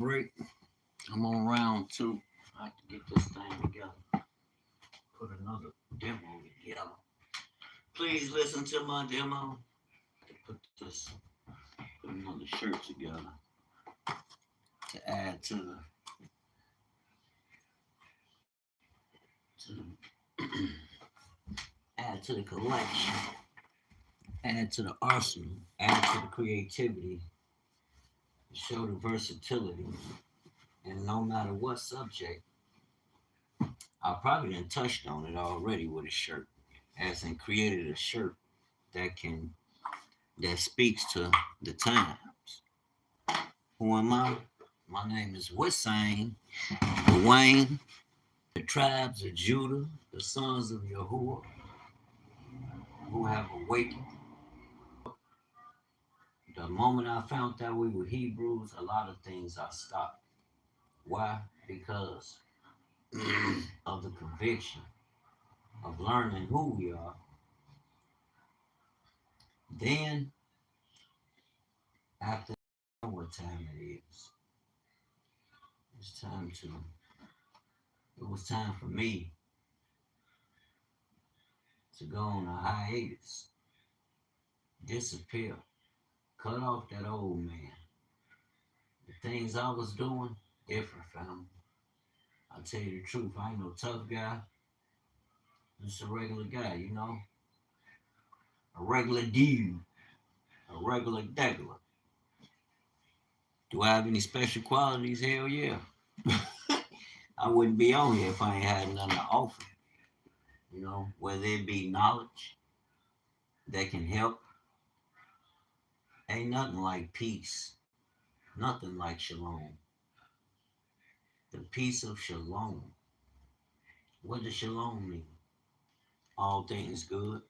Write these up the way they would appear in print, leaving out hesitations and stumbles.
break. I'm on round two. I have to get this thing together. Put another demo together. Please listen to my demo. Put another shirt together to add add to the collection, add to the arsenal, add to the creativity, show the versatility, and no matter what subject, I probably done touched on it already with a shirt, as in created a shirt that speaks to the times. Who am I? My name is Wissane, Dwayne, the tribes of Judah, the sons of Yahuwah, who have awakened. The moment I found out we were Hebrews, a lot of things I stopped. Why? Because of the conviction of learning who we are. Then, after what time it is, it's time to, it was time for me to go on a hiatus, disappear, cut off that old man. The things I was doing, different, fam. I'll tell you the truth, I ain't no tough guy. Just a regular guy, you know? A regular dude. A regular degular. Do I have any special qualities? Hell yeah. I wouldn't be on here if I ain't had nothing to offer. You know, whether it be knowledge that can help. Ain't nothing like peace. Nothing like shalom. The peace of shalom. What does shalom mean? All things good.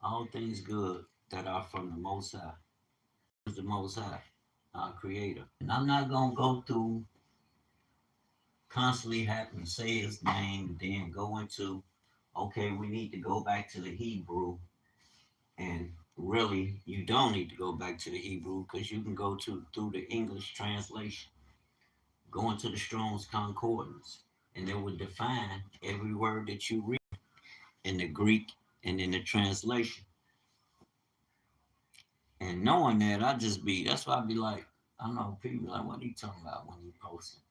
All things good that are from the Most High. Is the Most High, our Creator. And I'm not going to go through constantly having to say his name and then go into, okay, we need to go back to the Hebrew. And really, you don't need to go back to the Hebrew because you can go through the English translation, go into the Strong's Concordance, and it would define every word that you read in the Greek and in the translation. And knowing that, that's why I be like, I know people like, what are you talking about when you post it?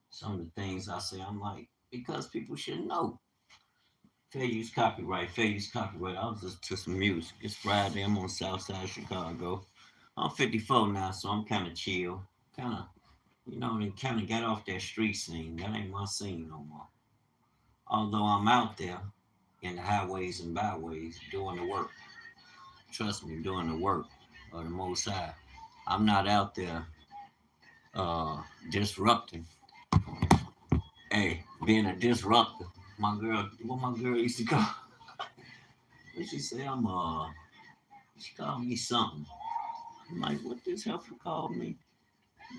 Some of the things I say, I'm like, because people should know. Fair use copyright, fair use copyright. I was just to some music. It's Friday, I'm on South Side Chicago. I'm 54 now, so I'm kind of chill. Kind of, kind of got off that street scene. That ain't my scene no more. Although I'm out there in the highways and byways doing the work. Trust me, doing the work of the Most High. I'm not out there disrupting. Hey, being a disruptor. What my girl used to call. What she say? She called me something. I'm like, what this heifer called me?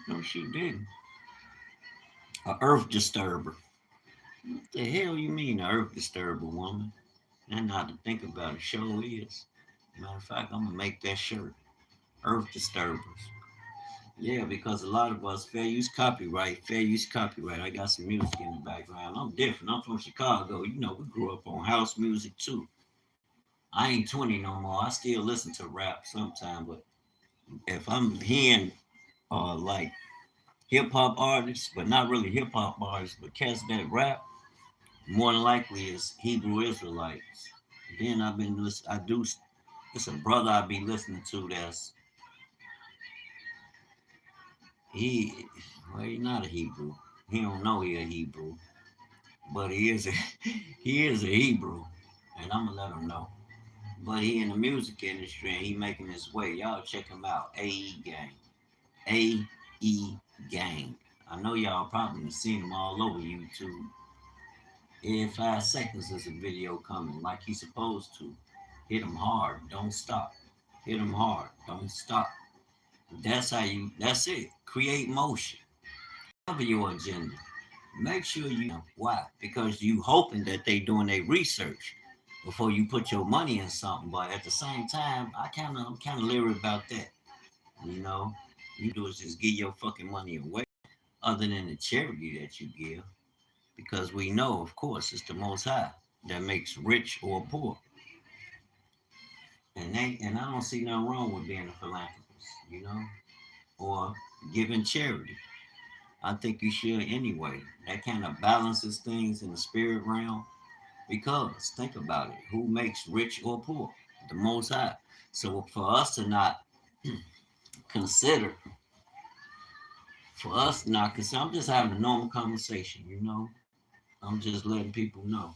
No, she didn't. A earth disturber. What the hell you mean, a earth disturber, woman? And not to think about it, show is. Matter of fact, I'm gonna make that shirt. Earth disturbers. Yeah, because a lot of us fair use copyright. I got some music in the background. I'm different. I'm from Chicago. You know, we grew up on house music too. I ain't 20 no more. I still listen to rap sometimes, but if I'm hearing like hip hop artists, but not really hip hop artists, but cats that rap, more than likely is Hebrew Israelites. Then I've been listening. It's a brother I be listening to that's he. Well, he's not a Hebrew. He don't know he a Hebrew, but he is a he is a Hebrew, and I'm gonna let him know. But he in the music industry and he making his way. Y'all check him out. AE Gang. AE Gang. I know y'all probably seen him all over YouTube. In 5 seconds there's a video coming like he's supposed to. Hit him hard, don't stop. Hit him hard, don't stop. That's it. Create motion. Cover your agenda. Make sure you know why. Because you hoping that they doing their research before you put your money in something. But at the same time, I'm kind of leery about that. You know, You do is just give your fucking money away, other than the charity that you give, because we know, of course, it's the Most High that makes rich or poor, and I don't see nothing wrong with being a philanthropist, or giving charity. I think you should anyway. That kind of balances things in the spirit realm. Because think about it, who makes rich or poor? The Most High. So for us to not consider, I'm just having a normal conversation. I'm just letting people know.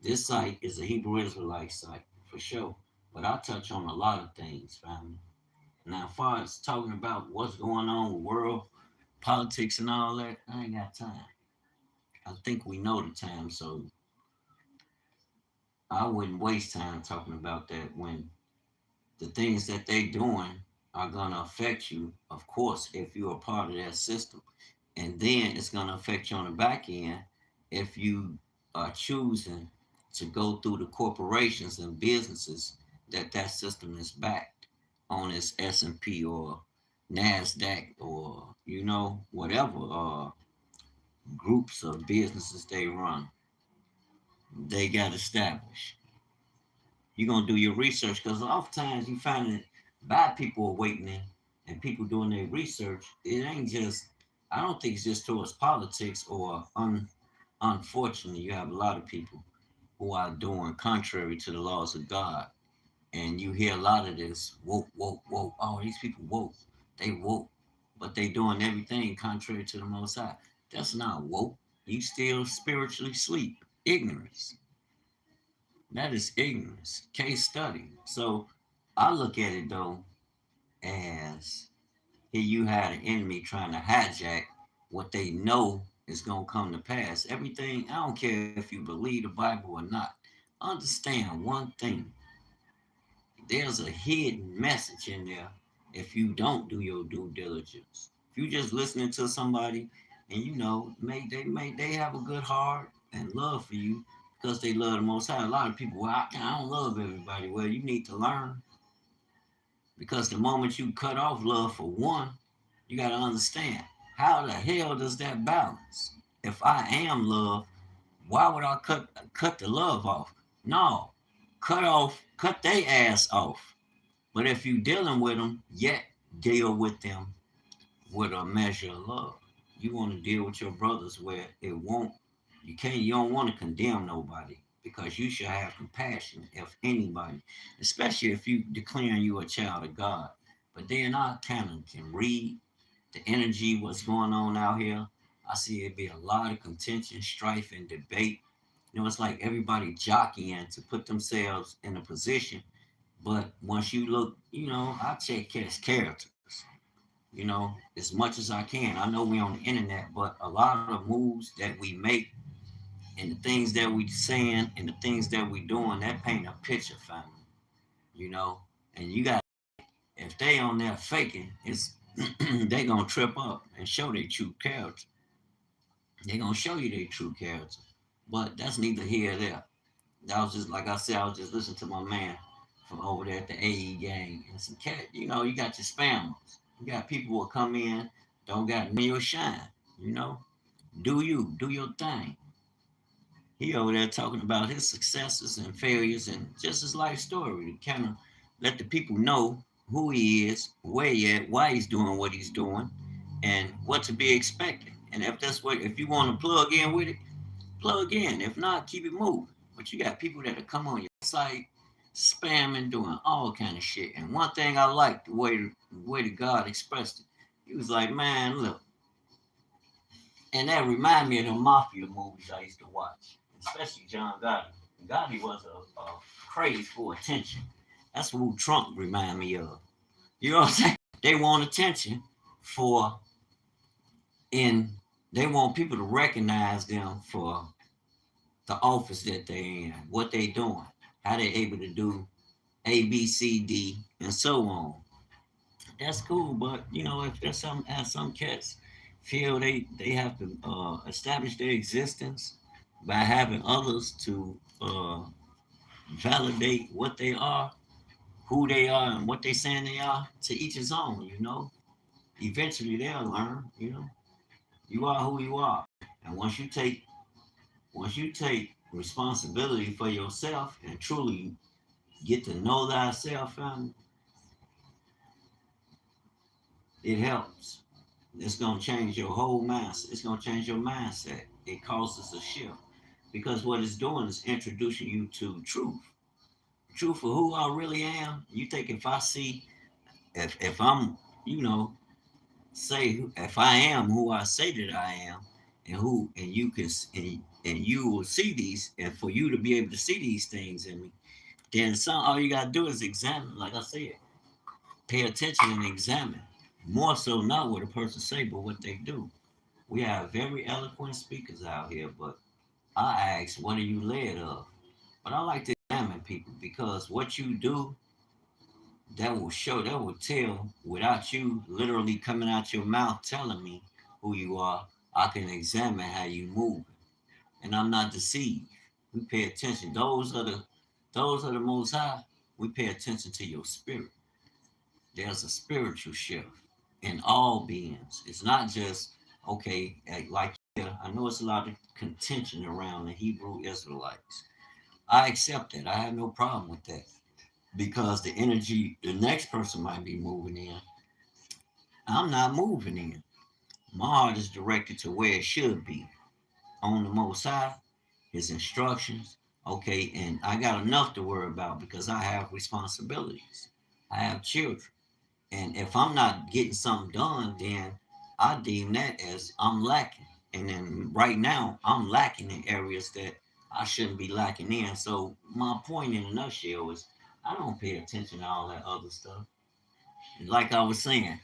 This site is a Hebrew Israelite site, for sure. But I touch on a lot of things, family. Now, as far as talking about what's going on with world politics and all that, I ain't got time. I think we know the time, so I wouldn't waste time talking about that when the things that they doing are gonna affect you, of course, if you're a part of that system. And then it's gonna affect you on the back end if you are choosing to go through the corporations and businesses that system is backed on its S&P or NASDAQ or whatever groups of businesses they run. They got established. You're gonna do your research because oftentimes you find that bad people awakening and people doing their research. It ain't just. I don't think it's just towards politics or unfortunately, you have a lot of people who are doing contrary to the laws of God, and you hear a lot of this woke, woke, woke. Oh, these people woke. They woke, but they doing everything contrary to the Most High. That's not woke. You still spiritually sleep. Ignorance. That is ignorance. Case study. So I look at it though as here you had an enemy trying to hijack what they know is gonna come to pass. Everything, I don't care if you believe the Bible or not. Understand one thing. There's a hidden message in there if you don't do your due diligence. If you just listening to somebody and they have a good heart and love for you because they love the Most High. A lot of people, well, I don't love everybody. Well, you need to learn because the moment you cut off love for one, you got to understand how the hell does that balance? If I am love, why would I cut the love off? No, cut their ass off. But if you dealing with them, yet deal with them with a measure of love. You want to deal with your brothers where it won't. You don't want to condemn nobody because you should have compassion if anybody, especially if you declaring you a child of God. But then I kind of can read the energy, what's going on out here. I see it be a lot of contention, strife, and debate. It's like everybody jockeying to put themselves in a position. But once you look, I check characters, as much as I can. I know we on the internet, but a lot of moves that we make and the things that we saying and the things that we doing, that paint a picture, family, you know. And you got, if they on there faking, it's they gonna trip up and show their true character. They gonna show you their true character. But that's neither here or there. That was just like I said, I was just listening to my man from over there at the AE gang and some cat. You got your spammers. You got people who will come in, don't got me or shine. You know, do your thing. He over there talking about his successes and failures and just his life story to kind of let the people know who he is, where he at, why he's doing what he's doing, and what to be expected. And if you want to plug in with it, plug in. If not, keep it moving. But you got people that come on your site spamming, doing all kind of shit. And one thing I like the way that God expressed it, he was like, man, look, and that remind me of the mafia movies I used to watch, especially John Gotti. Gotti was a craze for attention. That's who Trump remind me of. You know what I'm saying? They want attention for, and they want people to recognize them for the office that they in, what they doing, how they able to do A, B, C, D, and so on. That's cool, but if there's some cats feel they have to establish their existence by having others to validate what they are, who they are, and what they saying they are, to each his own. Eventually they'll learn, you know. You are who you are. And once you take responsibility for yourself and truly get to know thyself, it helps. It's gonna change your whole mindset. It's gonna change your mindset. It causes a shift because what it's doing is introducing you to truth. Truth for who I really am. You think if I see, if I'm, you know, say if I am who I say that I am, and you can and you will see these, and for you to be able to see these things in me, then all you gotta do is examine. Like I said, pay attention and examine. More so not what a person say, but what they do. We have very eloquent speakers out here, but I ask, what are you led of? But I like to examine people because what you do, that will tell without you literally coming out your mouth telling me who you are. I can examine how you move, and I'm not deceived. We pay attention. Those are the most high. We pay attention to your spirit. There's a spiritual shift in all beings. It's not just okay, like here. I know it's a lot of contention around the Hebrew Israelites. I accept that. I have no problem with that because the energy the next person might be moving in, I'm not moving in. My heart is directed to where it should be on the Most High, His instructions. Okay, and I got enough to worry about because I have responsibilities. I have children. And if I'm not getting something done, then I deem that as I'm lacking. And then right now, I'm lacking in areas that I shouldn't be lacking in. So my point in a nutshell is I don't pay attention to all that other stuff. Like I was saying,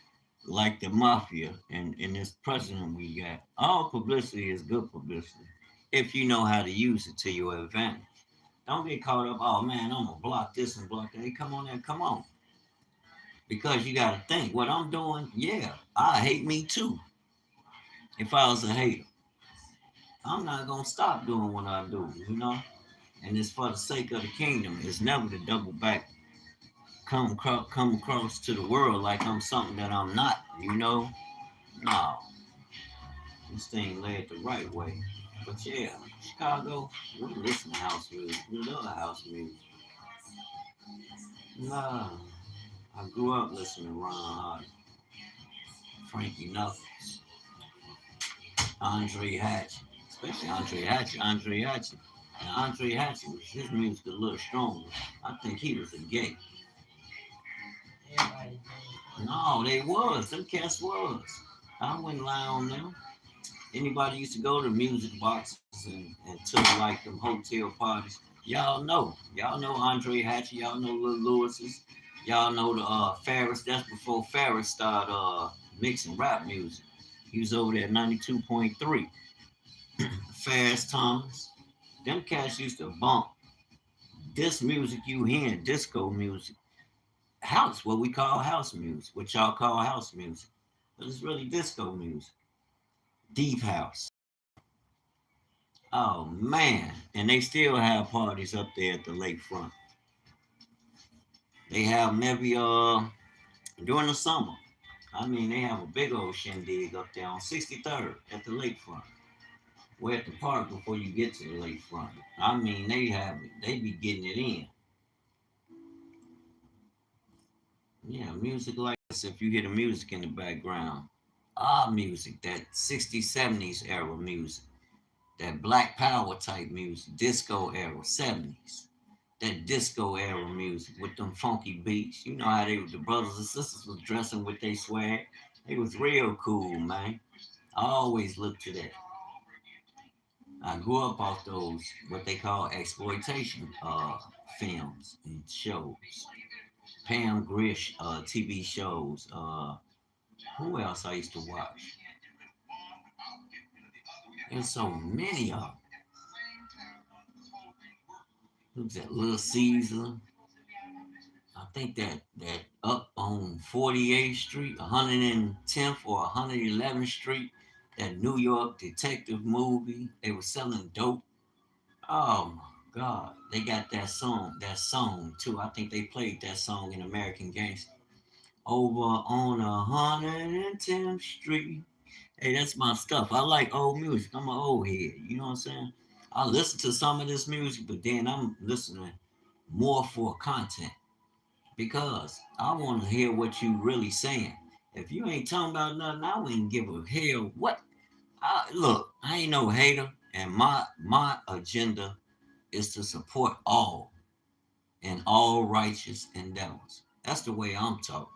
like the mafia and this president we got, all publicity is good publicity if you know how to use it to your advantage. Don't get caught up, oh man, I'm gonna block this and block that. Hey, come on in, come on. Because you gotta think what I'm doing, yeah, I hate me too. If I was a hater, I'm not gonna stop doing what I do, you know? And it's for the sake of the kingdom. It's never to double back, come across to the world like I'm something that I'm not, you know? No, this thing led the right way. But yeah, Chicago, we listen to house music. We love house music. Nah, I grew up listening to Ron Hart, Frankie Knuckles, Andre Hatch, especially Andre Hatch. And Andre Hatch, his music a little stronger. I think he was a gay. No, they was. Them cats was. I wouldn't lie on them. Anybody used to go to music boxes and to like them hotel parties. Y'all know. Y'all know Andre Hatch. Y'all know Lil Lewis's. Y'all know the Ferris. That's before Ferris started mixing rap music. He was over there at 92.3. Fast Thomas. Them cats used to bump this music you hearing, disco music. House, what we call house music, what y'all call house music. But it's really disco music. Deep house. Oh man. And they still have parties up there at the lakefront. They have them every during the summer. I mean they have a big old shindig up there on 63rd at the lakefront. We're at the park before you get to the lakefront. I mean they be getting it in. Yeah, music like this, if you hear the music in the background. Ah, music, that 60s, 70s era music. That black power type music, disco era, 70s. That disco era music with them funky beats. You know how the brothers and sisters was dressing with their swag. They was real cool, man. I always looked to that. I grew up off those what they call exploitation films and shows. Pam Grish TV shows. Who else I used to watch? There's so many of them. Who's that? Little Caesar. I think that up on 48th Street, 110th or 111th Street, that New York detective movie. They were selling dope. Oh my God. They got that song too. I think they played that song in American Gangster. over on 110th Street. Hey, that's my stuff. I like old music. I'm an old head. You know what I'm saying? I listen to some of this music, but then I'm listening more for content because I want to hear what you really saying. If you ain't talking about nothing, I wouldn't give a hell what. Look, I ain't no hater, and my agenda is to support all and all righteous endeavors. That's the way I'm taught.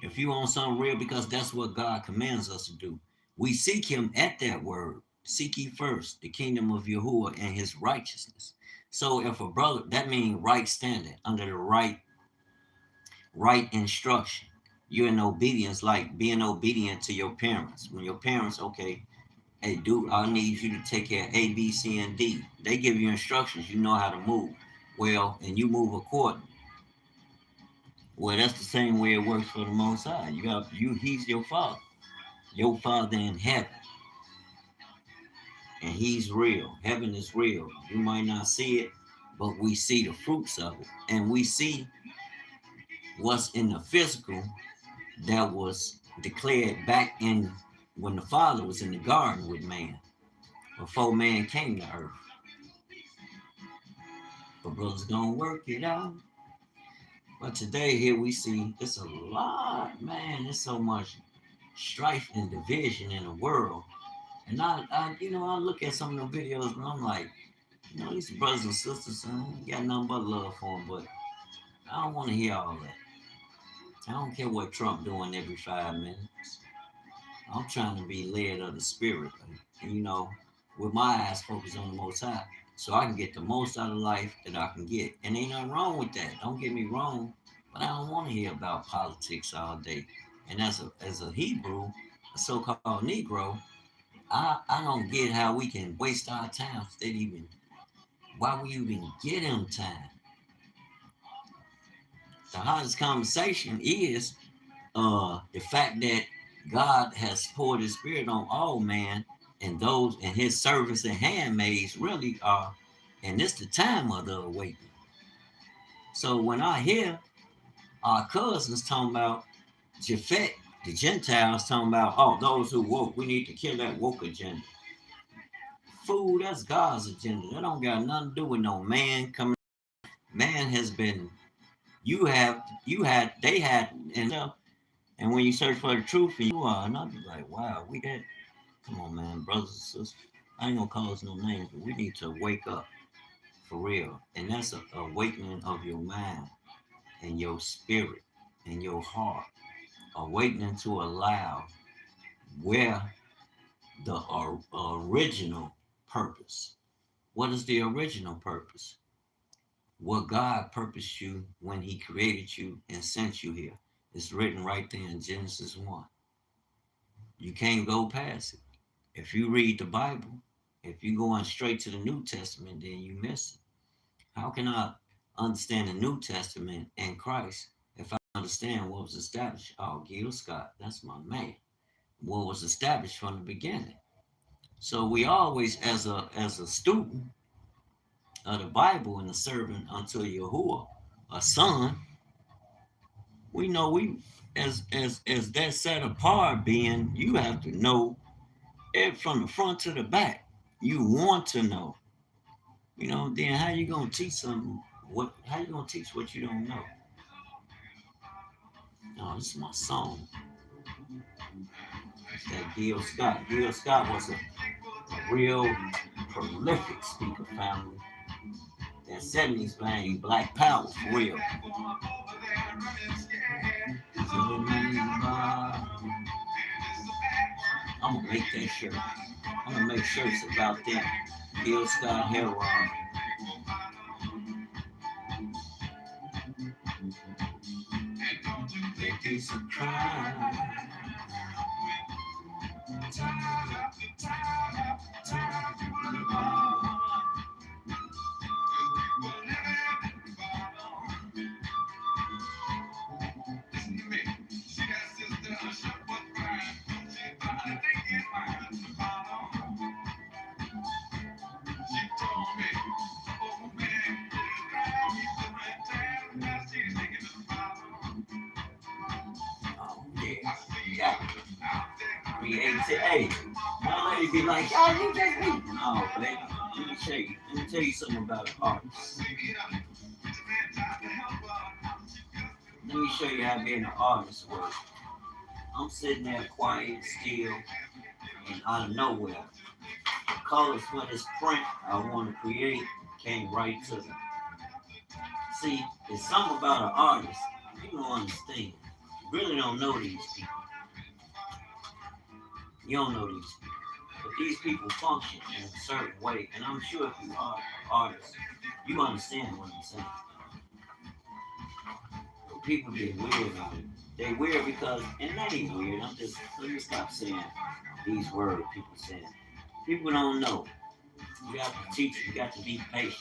If you want something real, because that's what God commands us to do. We seek him at that word. Seek ye first the kingdom of Yahuwah and his righteousness. So if a brother, that means right standing under the right instruction. You're in obedience, like being obedient to your parents. When your parents, okay, hey, dude, I need you to take care of A, B, C, and D. They give you instructions, you know how to move. Well, and you move accordingly. Well, that's the same way it works for the Most High. He's your father in heaven, and he's real. Heaven is real. You might not see it, but we see the fruits of it, and we see what's in the physical that was declared back in when the Father was in the garden with man, before man came to earth. But brothers gonna work it out. But today here we see it's a lot, man. There's so much strife and division in the world. And I look at some of the videos and I'm like, these brothers and sisters, you got nothing but love for them, but I don't want to hear all that. I don't care what Trump doing every 5 minutes. I'm trying to be led of the spirit, with my eyes focused on the Most High, so I can get the most out of life that I can get. And ain't nothing wrong with that. Don't get me wrong, but I don't want to hear about politics all day. And as a Hebrew, a so-called Negro, I don't get how we can waste our time. Why we even get them time? The hottest conversation is the fact that God has poured his spirit on all man, and those and his servants and handmaids really are, and this the time of the awakening. So when I hear our cousins talking about Japhet, the Gentiles talking about, oh, those who woke, we need to kill that woke agenda. Fool, that's God's agenda. That don't got nothing to do with no man coming. Man has been, they had, and when you search for the truth, and you are, and I'll be like, wow, we that. Come on, man, brothers and sisters. I ain't gonna call us no names, but we need to wake up for real. And that's a awakening of your mind and your spirit and your heart. Awakening to allow where the original purpose. What is the original purpose? What God purposed you when he created you and sent you here. It's written right there in Genesis 1. You can't go past it. If you read the Bible, if you go on straight to the New Testament, then you miss it. How can I understand the New Testament and Christ if I understand what was established? Oh, Gil Scott, that's my man. What was established from the beginning. So we always, as a student of the Bible and a servant unto Yahuwah, a son, we know as that set apart being, you have to know it from the front to the back. You want to know. Then how you gonna teach something? How you gonna teach what you don't know? No, this is my song. It's that Gil Scott. Gil Scott was a real prolific speaker, family. That 70s bang, Black Power, for real. I'm gonna make that shirt. I'm gonna make shirts about them. Gil Scott Heron. It's a crime. you be like, oh, you just me. No, baby. Let me show you. Let me tell you something about an artist. Let me show you how being an artist works. I'm sitting there quiet, still, and out of nowhere, the colors for this print I want to create came right to me. See, it's something about an artist you don't understand. You really don't know these people. You don't know these people. But these people function in a certain way, and I'm sure if you are artists, you understand what I'm saying. But people get weird on it. They weird because, and that ain't weird. Let me stop saying these words people saying. People don't know. You have to teach. You got to be patient.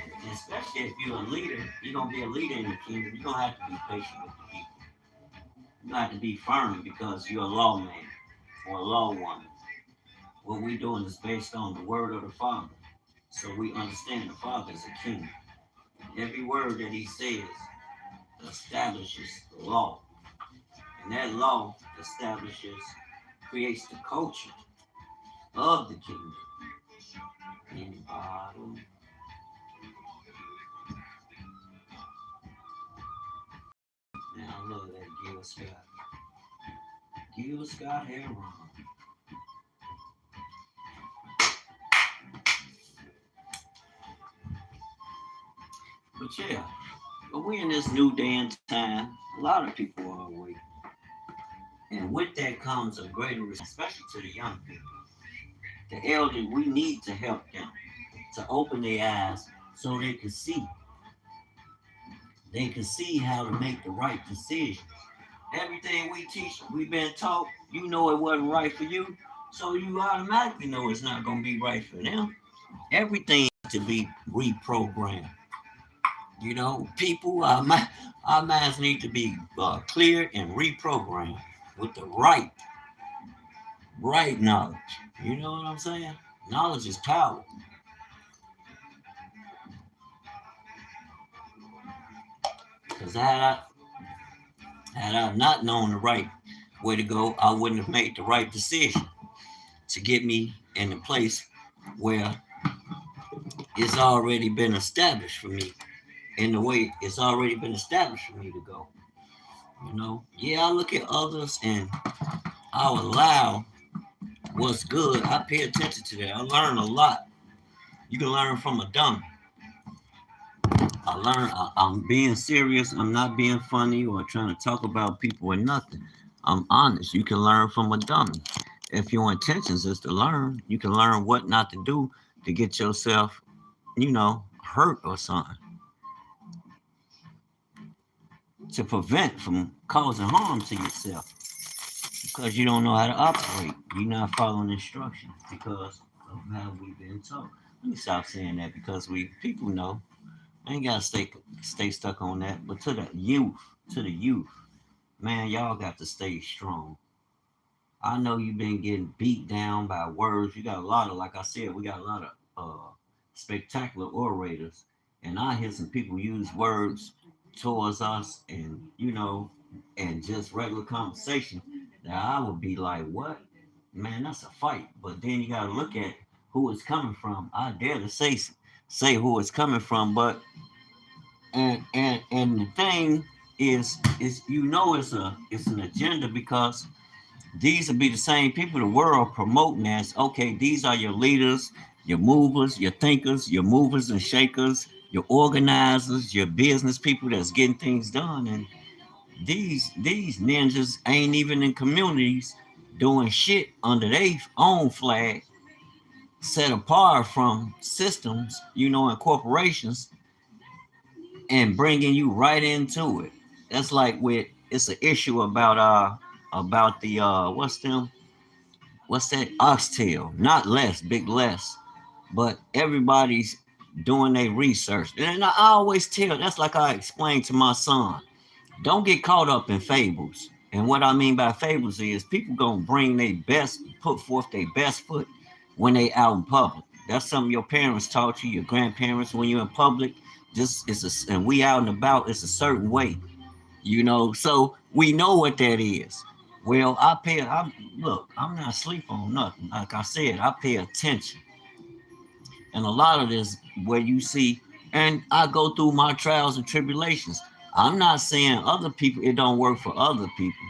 And especially if you're a leader, you're gonna be a leader in the kingdom. You're gonna have to be patient with the people. You have to be firm because you're a lawman or a law woman. What we're doing is based on the word of the Father. So we understand the Father is a king. Every word that he says establishes the law. And that law creates the culture of the kingdom. Anybody? Man, I love that Gil Scott. Gil Scott hair wrong. But yeah, but we're in this new day and time. A lot of people are awake. And with that comes a greater respect, especially to the young people. The elderly, we need to help them to open their eyes so they can see. They can see how to make the right decisions. Everything we teach, we've been taught, you know it wasn't right for you, so you automatically know it's not going to be right for them. Everything to be reprogrammed. You know, people, our minds need to be clear and reprogrammed with the right knowledge. You know what I'm saying? Knowledge is power. Because had I not known the right way to go, I wouldn't have made the right decision to get me in a place where it's already been established for me in the way it's already been established for me to go. You know, yeah, I look at others and I'll allow what's good. I pay attention to that. I learn a lot. You can learn from a dummy. I'm being serious. I'm not being funny or trying to talk about people or nothing. I'm honest. You can learn from a dummy. If your intentions is to learn, you can learn what not to do to get yourself, hurt or something. To prevent from causing harm to yourself. Because you don't know how to operate. You're not following instructions because of how we've been taught. Let me stop saying that because people know. I ain't gotta stay stuck on that. But to the youth, man, y'all got to stay strong. I know you've been getting beat down by words. You got a lot of, like I said, we got a lot of spectacular orators. And I hear some people use words towards us and, and just regular conversation that I would be like, what? Man, that's a fight. But then you got to look at who it's coming from. I dare to say who it's coming from, but and the thing is it's an agenda because these will be the same people the world promoting as, okay, these are your leaders, your movers, your thinkers, your movers and shakers, your organizers, your business people that's getting things done. And these ninjas ain't even in communities doing shit under their own flag, set apart from systems, and corporations, and bringing you right into it. That's like it's an issue about the what's that oxtail? Not less, big less, but everybody's doing their research. And I always tell, that's like I explained to my son, don't get caught up in fables. And what I mean by fables is people gonna bring their best, put forth their best foot when they out in public. That's something your parents taught you, your grandparents. When you're in public, and we out and about, it's a certain way, So we know what that is. Well, look, I'm not asleep on nothing. Like I said, I pay attention. And a lot of this where you see, and I go through my trials and tribulations. I'm not saying other people, it don't work for other people.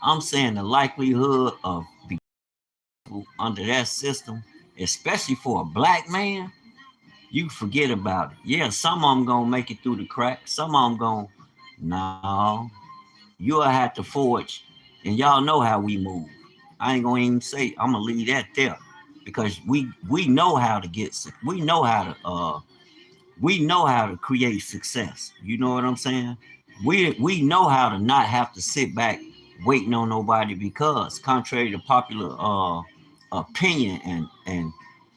I'm saying the likelihood of people under that system, especially for a black man, you forget about it. Yeah, some of them gonna make it through the cracks. Some of them gonna, no, you'll have to forge, and y'all know how we move. I ain't gonna even say. I'm gonna leave that there because we know how to get. We know how to create success. You know what I'm saying? We know how to not have to sit back waiting on nobody because contrary to popular opinion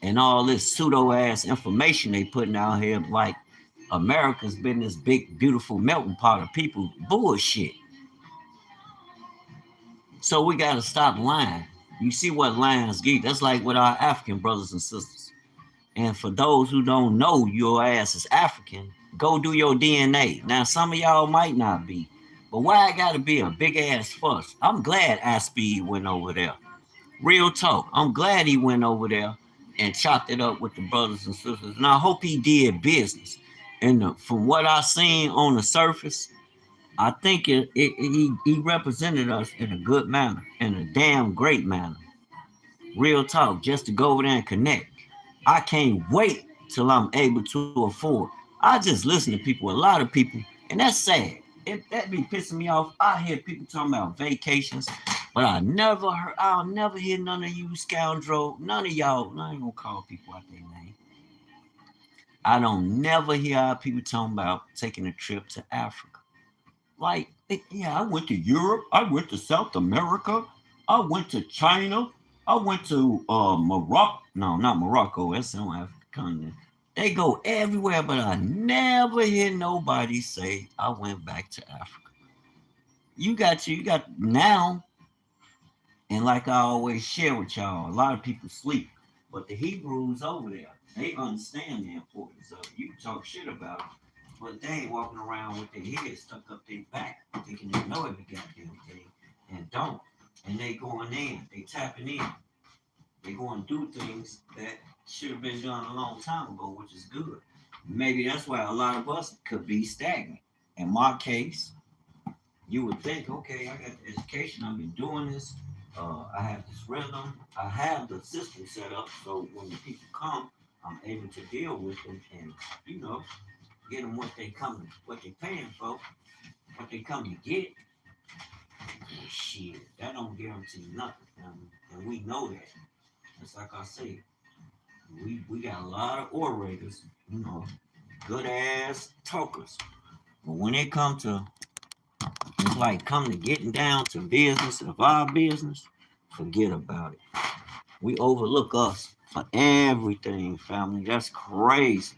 and all this pseudo ass information they putting out here, like America's been this big beautiful melting pot of people. Bullshit. So we got to stop lying. You see what lions get? That's like with our African brothers and sisters. And for those who don't know your ass is African, go do your DNA. Now, some of y'all might not be, but why I gotta be a big ass fuss? I'm glad Aspie went over there. Real talk. I'm glad he went over there and chopped it up with the brothers and sisters. And I hope he did business. And from what I seen on the surface, I think he represented us in a good manner, in a damn great manner. Real talk, just to go over there and connect. I can't wait till I'm able to afford. I just listen to people, a lot of people, and that's sad. That be pissing me off. I hear people talking about vacations, but I'll never hear none of you scoundrel, none of y'all, I ain't gonna call people out their name. I don't never hear people talking about taking a trip to Africa. Like, yeah, I went to Europe. I went to South America. I went to China. I went to Morocco. No, not Morocco. That's on African continent. They go everywhere, but I never hear nobody say I went back to Africa. You got now, and like I always share with y'all, a lot of people sleep, but the Hebrews over there, they understand the importance of it. You can talk shit about it, but they ain't walking around with their heads stuck up their back, thinking they know every goddamn thing, and don't. And they going in, they tapping in, they going to do things that should have been done a long time ago, which is good. Maybe that's why a lot of us could be stagnant. In my case, you would think, okay, I got the education, I've been doing this, I have this rhythm, I have the system set up so when the people come, I'm able to deal with them and, you know, get them what they paying for, what they come to get. And shit, that don't guarantee nothing, family. And we know that. It's like I say, we got a lot of orators, you know, good ass talkers. But when it come to it's like come to getting down to business of our business, forget about it. We overlook us for everything, family. That's crazy.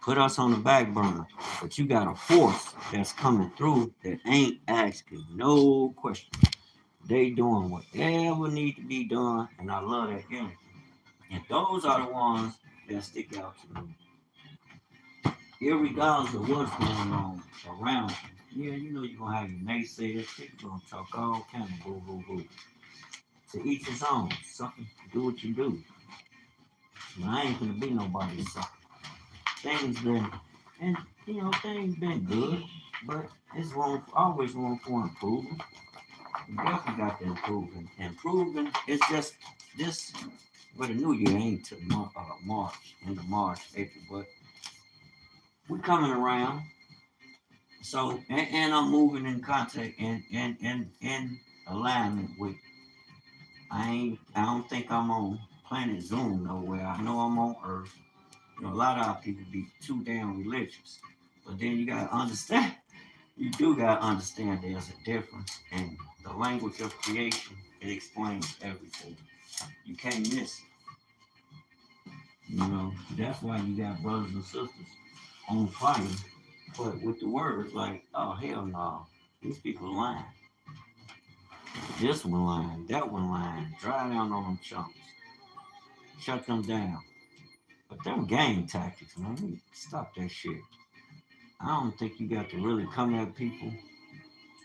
Put us on the back burner. But you got a force that's coming through that ain't asking no question. They doing whatever need to be done, and I love that energy. And those are the ones that stick out to me. Irregardless of what's going on around you. Yeah, you know you're gonna have your naysayers, people gonna talk all kind of boo boo boo. To each his own. Something do what you do. I ain't gonna be nobody's sucker. Things been and things been good, but it's always room for improvement. You definitely got to improving. Improving it's just this but the new year ain't till March, end of March, April, but we're coming around. So and I'm moving in contact and alignment with I don't think I'm on planet Zoom nowhere. I know I'm on Earth. You know, a lot of our people be too damn religious. But then you gotta understand, you do gotta understand there's a difference in the language of creation. It explains everything. You can't miss it. You know, that's why you got brothers and sisters on fire. But with the words like, oh hell no, these people lying. This one lying, that one lying. Dry down on them chumps. Shut them down. But them gang tactics, man, stop that shit. I don't think you got to really come at people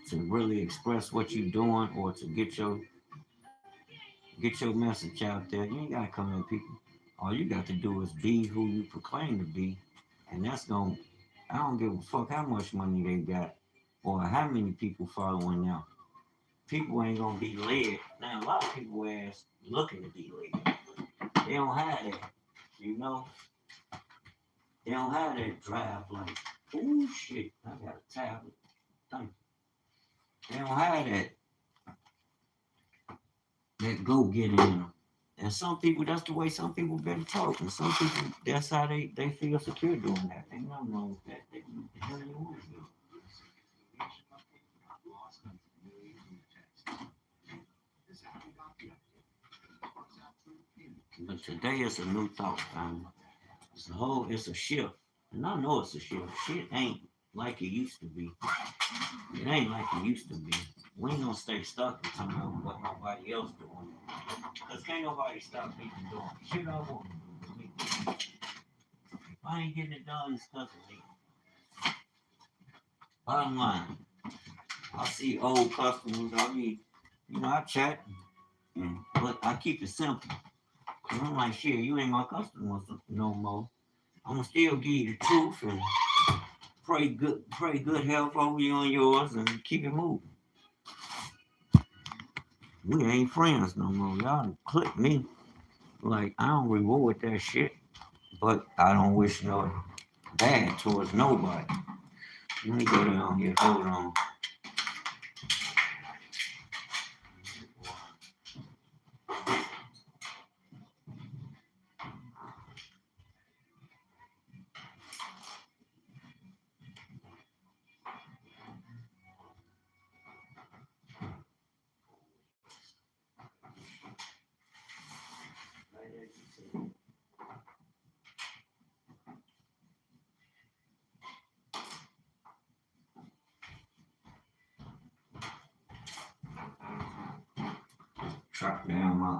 to really express what you're doing or to get your message out there. You ain't gotta come in, people. All you got to do is be who you proclaim to be, and that's going. I don't give a fuck how much money they got or how many people following them. People ain't gonna be led. Now a lot of people ass looking to be led. They don't have that, you know. They don't have that drive like, oh shit, I got a tablet. Thank you. They don't have that go get in them. And some people, that's the way some people been taught. And some people, that's how they feel secure doing that. Ain't nothing wrong with that. They do what the hell they want to do. But today it's a new thought, family. It's a shift. And I know it's a shift. Shit ain't like it used to be. It ain't like it used to be. We ain't gonna stay stuck in talking about what nobody else doing. Because can't nobody stop me from doing shit I want to do. If I ain't getting it done, it's because of me. Bottom line, I see old customers, I chat, but I keep it simple. And I'm like, shit, you ain't my customer no more. I'm gonna still give you the truth and pray good health over you and yours and keep it moving. We ain't friends no more. Y'all click me. Like, I don't reward that shit, but I don't wish no bad towards nobody. Let me go down here. Hold on.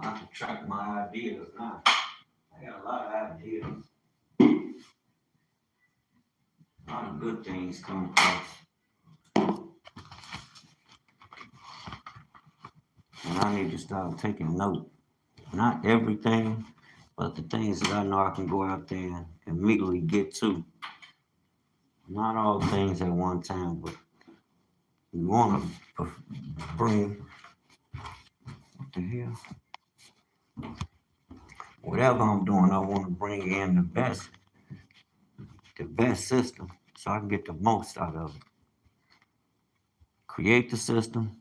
I can track my ideas now. I got a lot of ideas. A lot of good things come across. And I need to start taking note. Not everything, but the things that I know I can go out there and immediately get to. Not all things at one time, but you want to bring, what the hell? Whatever I'm doing, I want to bring in the best system so I can get the most out of it. Create the system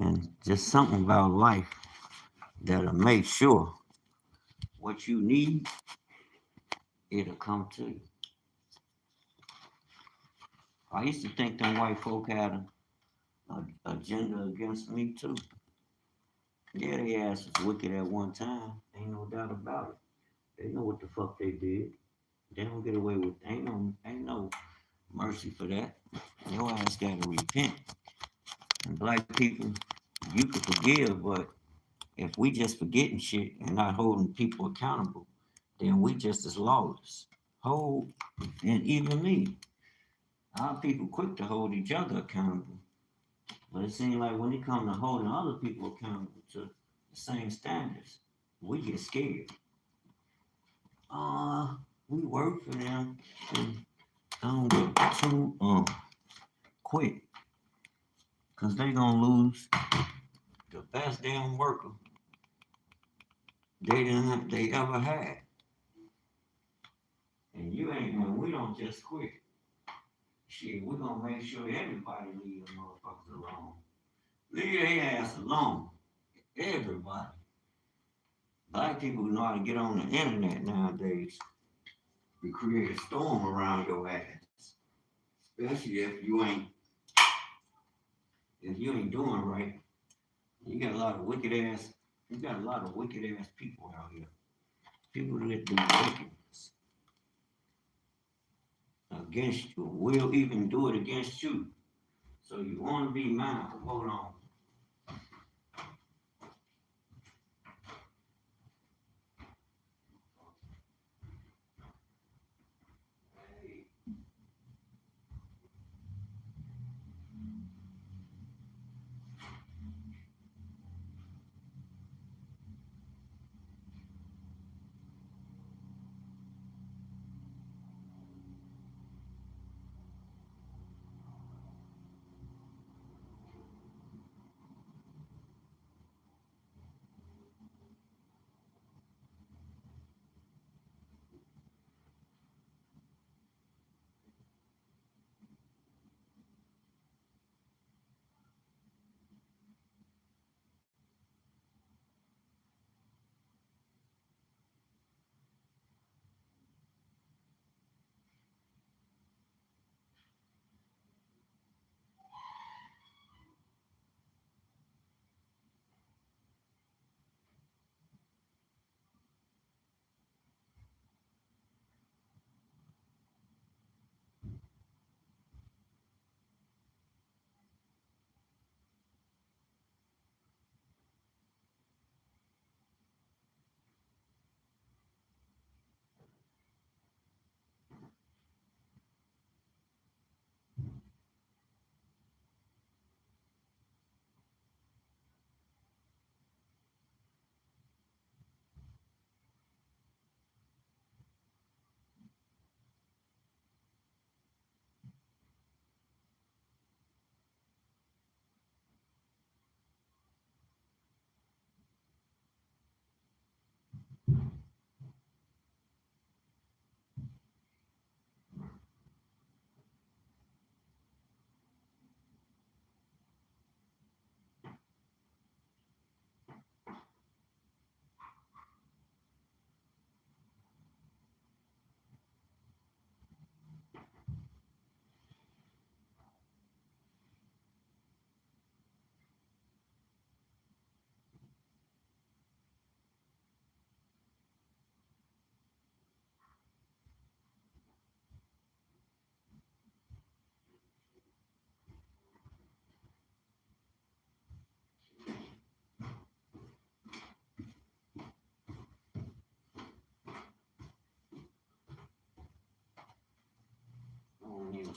and just something about life that'll make sure what you need, it'll come to you. I used to think them white folk had an agenda against me too. Yeah, they ass was wicked at one time. Ain't no doubt about it. They know what the fuck they did. They don't get away with. Ain't no mercy for that. Your ass gotta repent. And black people, you can forgive, but if we just forgetting shit and not holding people accountable, then we just as lawless. Hold, and even me. Our people quick to hold each other accountable. But it seems like when it comes to holding other people accountable to the same standards, we get scared. We work for them and don't get too quick. Cause they gonna lose the best damn worker they ever had. And we don't just quit. Shit, we're gonna make sure everybody leave the motherfuckers alone. Leave their ass alone. Everybody. Black people know how to get on the internet nowadays to create a storm around your ass. Especially if you ain't doing right. You got a lot of wicked ass people out here. People that do wickedness against you will even do it against you. So you want to be mindful. Hold on.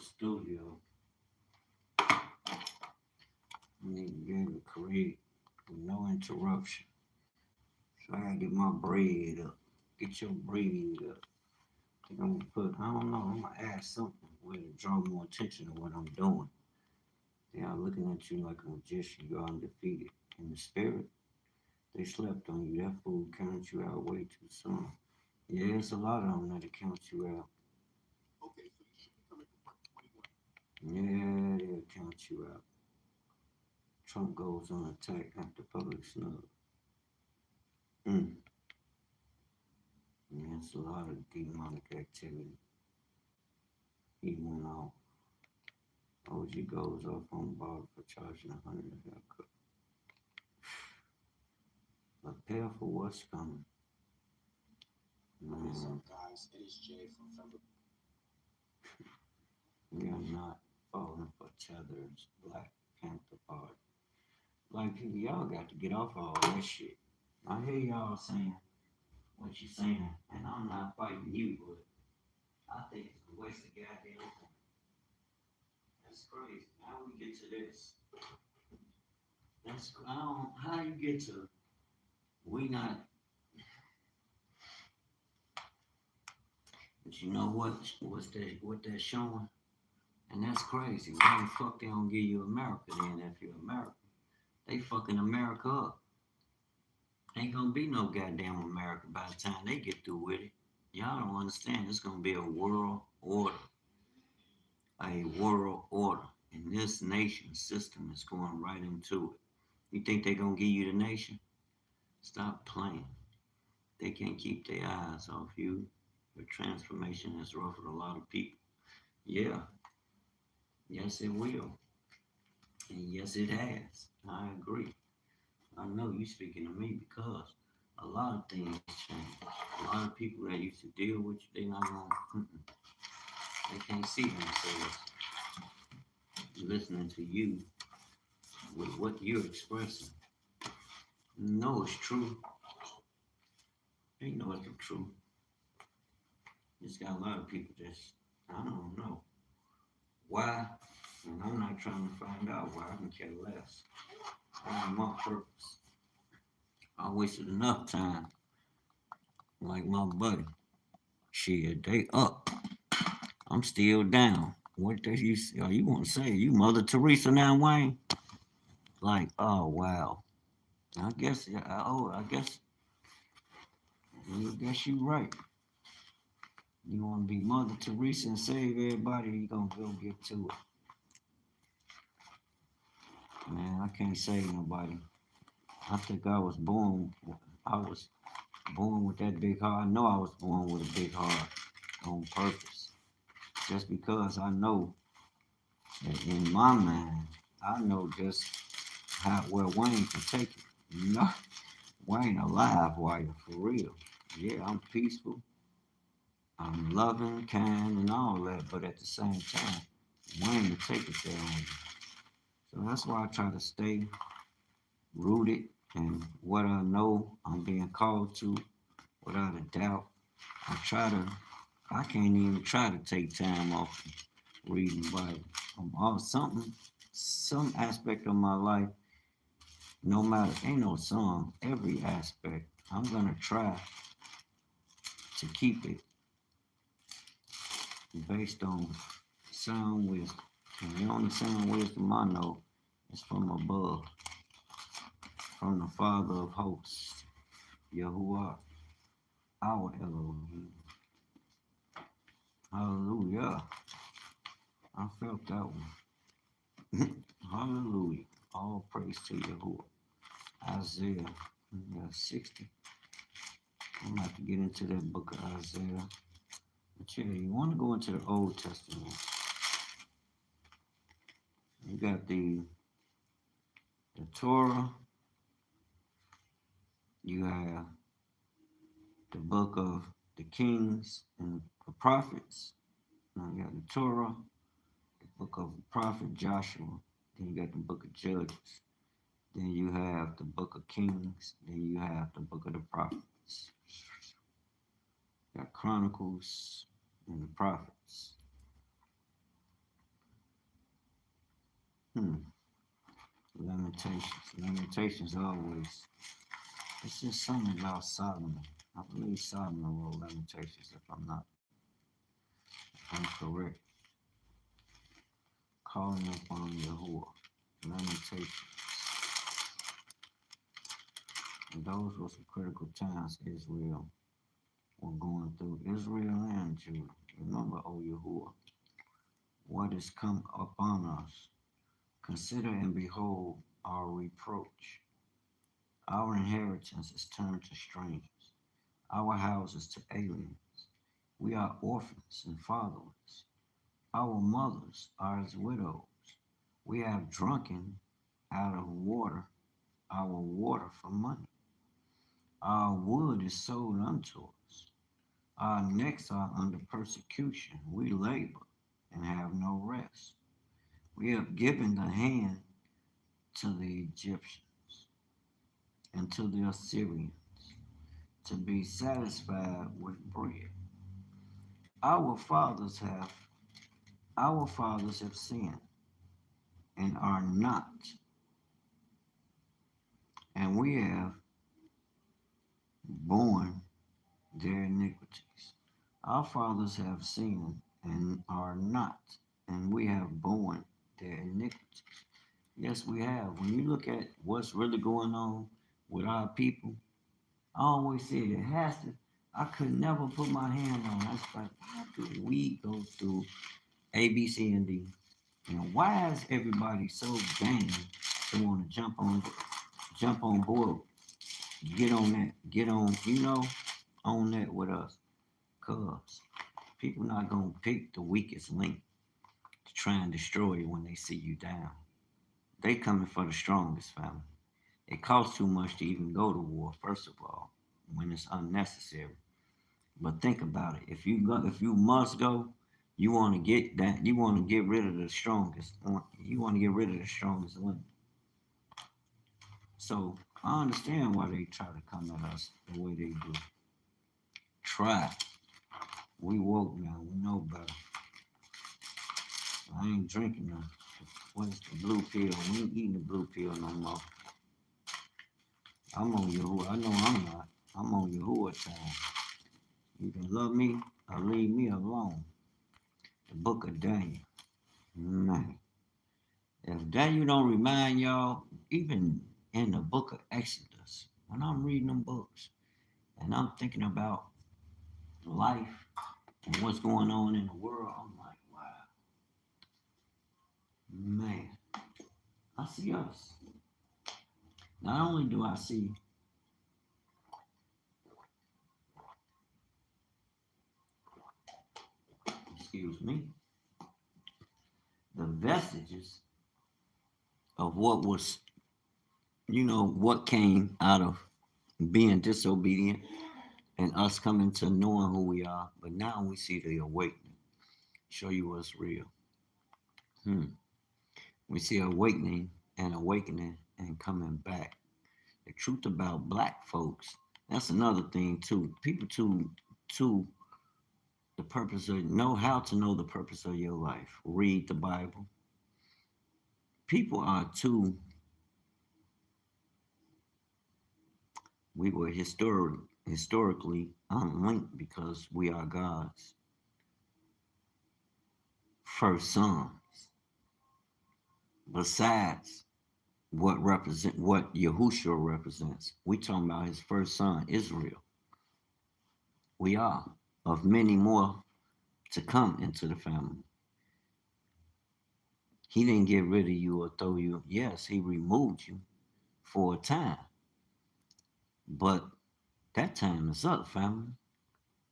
studio. I need to be able to create with no interruption. So I gotta get my bread up. Get your bread up. I think I'm gonna put, I don't know, I'm gonna add something where to draw more attention to what I'm doing. They are looking at you like a magician. You're undefeated. In the spirit, they slept on you. That fool counted you out way too soon. Yeah, it's a lot of them that count you out. Yeah, they'll count you out. Trump goes on attack after public snub. Mm. Yeah, it's a lot of demonic activity. He went off. OG goes off on bar for charging 100 haircut. Prepare for what's coming. Man. What's up, guys? It is Jay from Fembler. We are not falling for Tether's Black Panther Party. Like, people, y'all got to get off all that shit. I hear y'all saying what you're saying, and I'm not fighting you, but I think it's a waste of goddamn time. That's crazy. How we get to this? How you get to we not, but you know what they're showing? And that's crazy. Why the fuck they don't give you America then if you're American? They fucking America up. Ain't gonna be no goddamn America by the time they get through with it. Y'all don't understand. It's gonna be a world order. A world order. And this nation system is going right into it. You think they're gonna give you the nation? Stop playing. They can't keep their eyes off you. Your transformation has ruffled a lot of people. Yeah. Yes, it will. And yes, it has. I agree. I know you speaking to me because a lot of things change. A lot of people that used to deal with you, they not gonna, they can't see themselves listening to you with what you're expressing. No, it's true. They know it's the truth. Just got a lot of people just, I don't know why, and I'm not trying to find out why. I can care less. I my purpose. I wasted enough time, like my buddy. Shit, they up. I'm still down. What do you say? Oh, you want to say you Mother Teresa now, Wayne? Like, oh wow. I guess. I guess. I guess you right. You want to be Mother Teresa and save everybody? You gonna go get to it, man. I can't save nobody. I think I was born. I was born with that big heart. I know I was born with a big heart on purpose. Just because I know that in my mind, I know just how where Wayne can take it. You know, Wayne alive, Wyatt, for real. Yeah, I'm peaceful. I'm loving, kind, and all that. But at the same time, Wayne will take it there on you. So that's why I try to stay rooted in what I know I'm being called to without a doubt. I can't even try to take time off reading the Bible. Some aspect of my life, no matter, ain't no some, every aspect, I'm gonna try to keep it based on sound wisdom. And the only sound wisdom I know is from above, from the Father of hosts, Yahuwah, our Elohim. Hallelujah. I felt that one. Hallelujah. All praise to Yahuwah. Isaiah 60. I'm about to get into that book of Isaiah. But yeah, you want to go into the Old Testament. You got the Torah. You have the book of the Kings and the Prophets. Now you got the Torah, the book of the prophet Joshua. Then you got the book of Judges. Then you have the book of Kings. Then you have the book of the prophets. You got Chronicles and the prophets. Hmm. Lamentations. Lamentations always. It's just something about Solomon. I believe Solomon wrote Lamentations if I'm correct. Calling upon Yahuwah. Lamentations. And those were some critical times Israel were going through. Israel and Judah. Remember, O Yahuwah, what has come upon us. Consider and behold our reproach. Our inheritance is turned to strangers, our houses to aliens. We are orphans and fatherless. Our mothers are as widows. We have drunken out of water, our water for money. Our wood is sold unto us. Our necks are under persecution. We labor and have no rest. We have given the hand to the Egyptians and to the Assyrians to be satisfied with bread. Our fathers have our fathers have sinned and are not, and we have borne their iniquities. Our fathers have sinned and are not, and we have borne their iniquities. Yes, we have. When you look at what's really going on with our people, I always say it has to. I could never put my hand on. I was like, how do we go through A, B, C, and D? You know, why is everybody so game to want to jump on board, get on that, get on, on that with us? Cause people not gonna pick the weakest link to try and destroy you when they see you down. They coming for the strongest, family. It costs too much to even go to war, first of all, when it's unnecessary. But think about it. If you must go, you want to get that. You want to get rid of the strongest. You want to get rid of the strongest link. So I understand why they try to come at us the way they do. Try. We woke now. We know better. I ain't drinking no. What's the blue pill? We ain't eating the blue pill no more. I'm on Yahuwah. I know I'm not. I'm on Yahuwah time. You can love me or leave me alone. The book of Daniel. Man. If Daniel don't remind y'all, even in the book of Exodus, when I'm reading them books and I'm thinking about life and what's going on in the world, I'm like, wow, man, I see us. Not only do I see excuse me, the vestiges of what was, what came out of being disobedient and us coming to knowing who we are, but now we see the awakening, show you what's real. We see awakening and coming back. The truth about black folks, that's another thing too. People to the purpose of know how to know the purpose of your life. Read the Bible. People are too. We were historically unlinked because we are God's first sons. Besides what Yahushua represents, we talking about his first son, Israel. We are of many more to come into the family. He didn't get rid of you or throw you. Yes, he removed you for a time. But that time is up, family.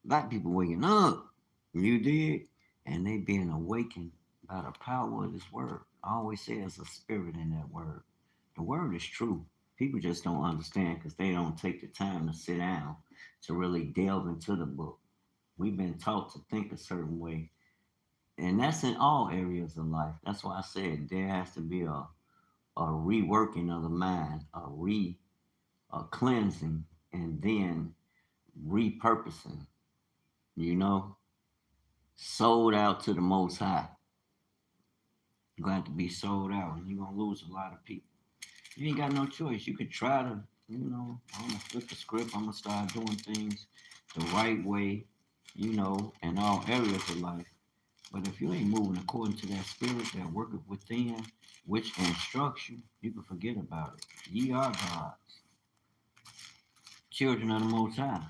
Black people waking up. You did. And they being awakened by the power of this word. I always say there's a spirit in that word. The word is true. People just don't understand because they don't take the time to sit down to really delve into the book. We've been taught to think a certain way. And that's in all areas of life. That's why I said there has to be a reworking of the mind, a cleansing, and then repurposing, you know, sold out to the Most High. You're going to have to be sold out, and you're going to lose a lot of people. You ain't got no choice. You could try to, I'm going to flip the script. I'm going to start doing things the right way, in all areas of life. But if you ain't moving according to that spirit that worketh within, which instructs you, you can forget about it. Ye are God's children of the Most High,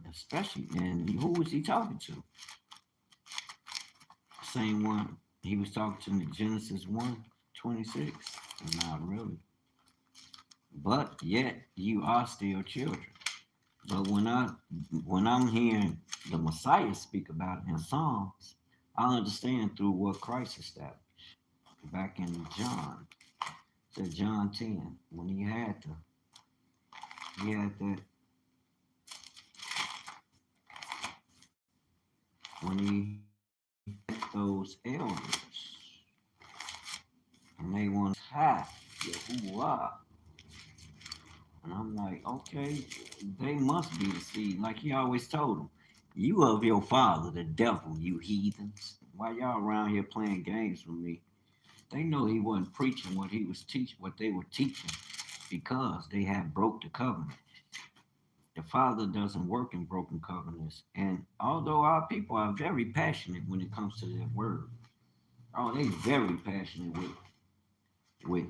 especially. And who was he talking to? Same one he was talking to in Genesis 1:26. Not really. But yet you are still children. But when I'm hearing the Messiah speak about it in Psalms, I understand through what Christ established. Back in John 10, when he had that when he those elders and they want high Yahuwah. And I'm like, okay, they must be the seed. Like he always told them, you of your father, the devil, you heathens. Why y'all around here playing games with me? They know he wasn't preaching what he was teaching, what they were teaching, because they had broke the covenant. The Father doesn't work in broken covenants. And although our people are very passionate when it comes to that word, they very passionate with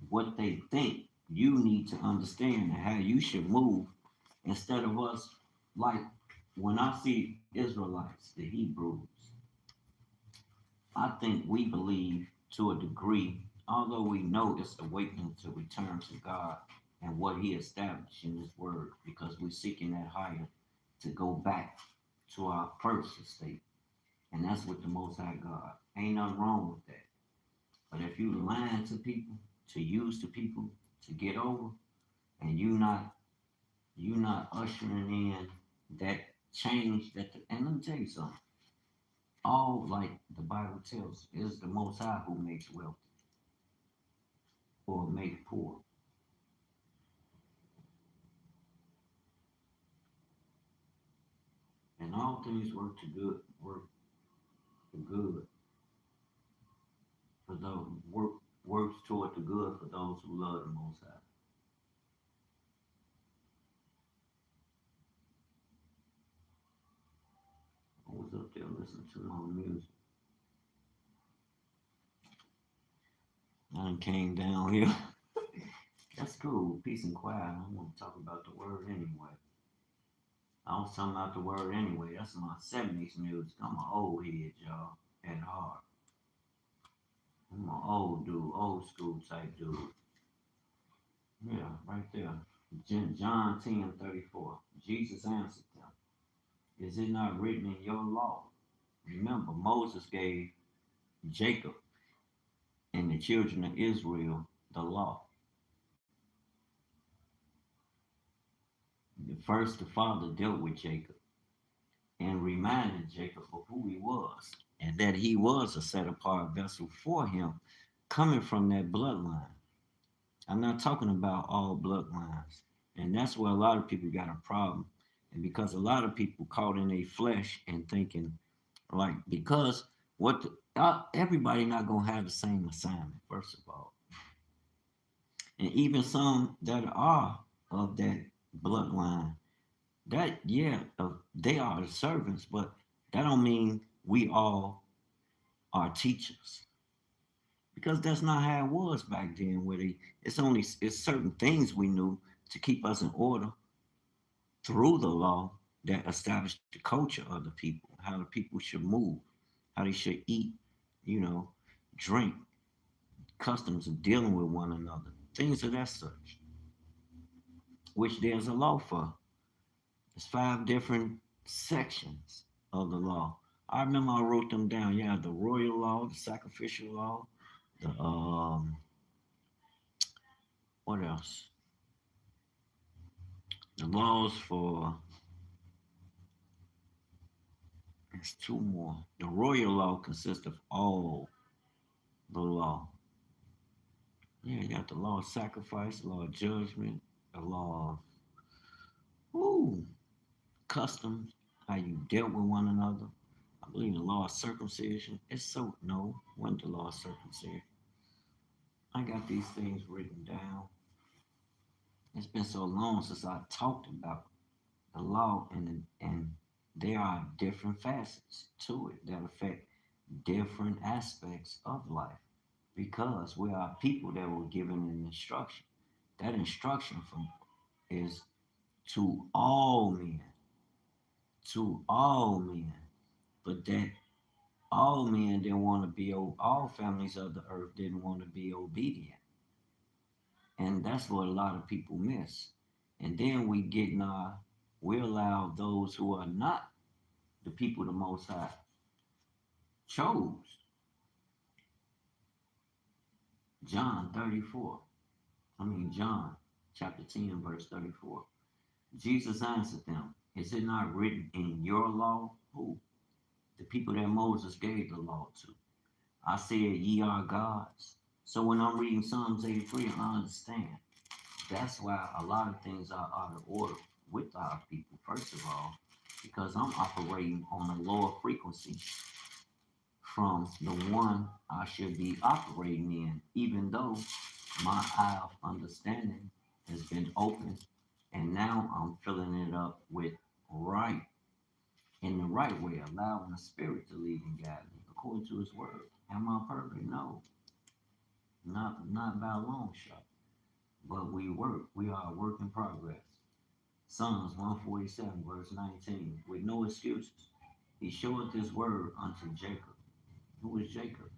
what they think you need to understand and how you should move instead of us, like when I see Israelites, the Hebrews, I think we believe to a degree, although we know it's awakening to return to God and what He established in His Word, because we're seeking that higher to go back to our first estate. And that's with the Most High God. Ain't nothing wrong with that. But if you lying to people, to use the people, to get over, and you not ushering in that change and let me tell you something. All like the Bible tells, is the Most High who makes wealthy or make poor. And all things work for good for those works toward the good for those who love the Most High. I was up there listening to my music. I done came down here. That's cool, peace and quiet. I don't want to talk about the word anyway. I was talking about the word anyway. That's my 70s music. I'm an old head, y'all, at heart. I'm an old dude, old school type dude. Yeah, right there. John 10:34. Jesus answered them, is it not written in your law? Remember, Moses gave Jacob and the children of Israel the law. First, the father dealt with Jacob and reminded Jacob of who he was and that he was a set apart vessel for him coming from that bloodline. I'm not talking about all bloodlines. And that's where a lot of people got a problem. And because a lot of people caught in their flesh and thinking, like, because everybody not going to have the same assignment, first of all. And even some that are of that bloodline, they are the servants, but that don't mean we all are teachers, because that's not how it was back then. It's certain things we knew to keep us in order through the law that established the culture of the people, how the people should move, how they should eat, you know, drink, customs of dealing with one another, things of that such, which there's a law for. There's 5 different sections of the law. I remember I wrote them down. Yeah, the royal law, the sacrificial law, the what else? The laws for there's 2 more. The royal law consists of all the law. Yeah, you got the law of sacrifice, the law of judgment, the law of customs, how you dealt with one another, I believe in the law of circumcision. It's so no, when the law of circumcision. I got these things written down. It's been so long since I talked about the law, and there are different facets to it that affect different aspects of life because we are people that were given an instruction. That instruction from is to all men, to all men, but that all men didn't want to be, all families of the earth didn't want to be obedient. And that's what a lot of people miss. And then we allow those who are not the people the Most High chose. John chapter 10, verse 34. Jesus answered them, is it not written in your law? Who? The people that Moses gave the law to. I said, ye are gods. So when I'm reading Psalms 83, I understand. That's why a lot of things are out of order with our people, first of all, because I'm operating on a lower frequency from the one I should be operating in, even though my eye of understanding has been opened and now I'm filling it up with right in the right way, allowing the Spirit to lead and guide me according to His word. Am I perfect? No, not by a long shot. But we work. We are a work in progress. Psalms 147, verse 19, with no excuses. He showeth his word unto Jacob. Who is Jacob?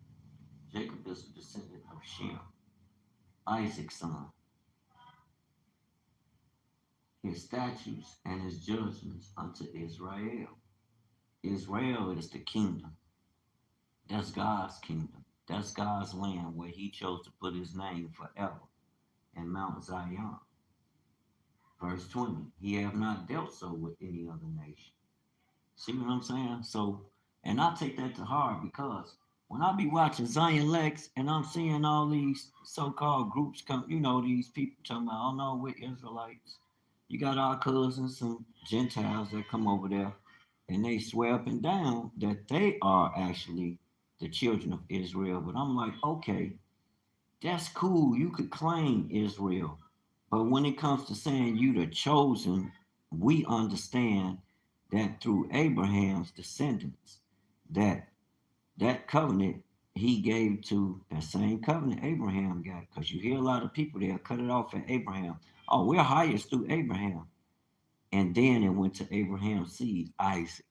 Jacob is a descendant of Shem, Isaac's son. His statutes and his judgments unto Israel. Israel is the kingdom. That's God's kingdom. That's God's land where he chose to put his name forever in Mount Zion. Verse 20, he have not dealt so with any other nation. See what I'm saying? So, and I take that to heart because when I be watching Zion Lex and I'm seeing all these so-called groups come, these people talking about, oh no, we're Israelites. You got our cousins, some Gentiles that come over there and they swear up and down that they are actually the children of Israel. But I'm like, okay, that's cool. You could claim Israel. But when it comes to saying you the chosen, we understand that through Abraham's descendants, that that covenant he gave to that same covenant Abraham got. Because you hear a lot of people there cut it off at Abraham. Oh, we're highest through Abraham. And then it went to Abraham's seed, Isaac.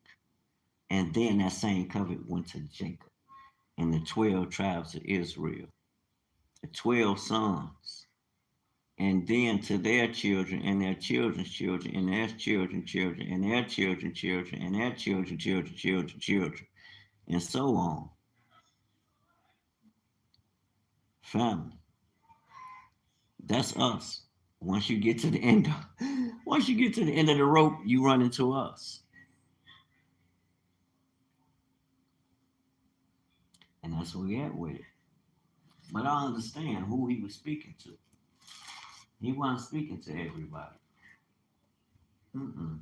And then that same covenant went to Jacob and the 12 tribes of Israel, the 12 sons. And then to their children and their children's children and their children's children and their children's children and their children's children, and so on. Family. That's us. Once you get to the end once you get to the end of the rope, you run into us. And that's where we at with it. But I understand who he was speaking to. He wasn't speaking to everybody. Mm-mm.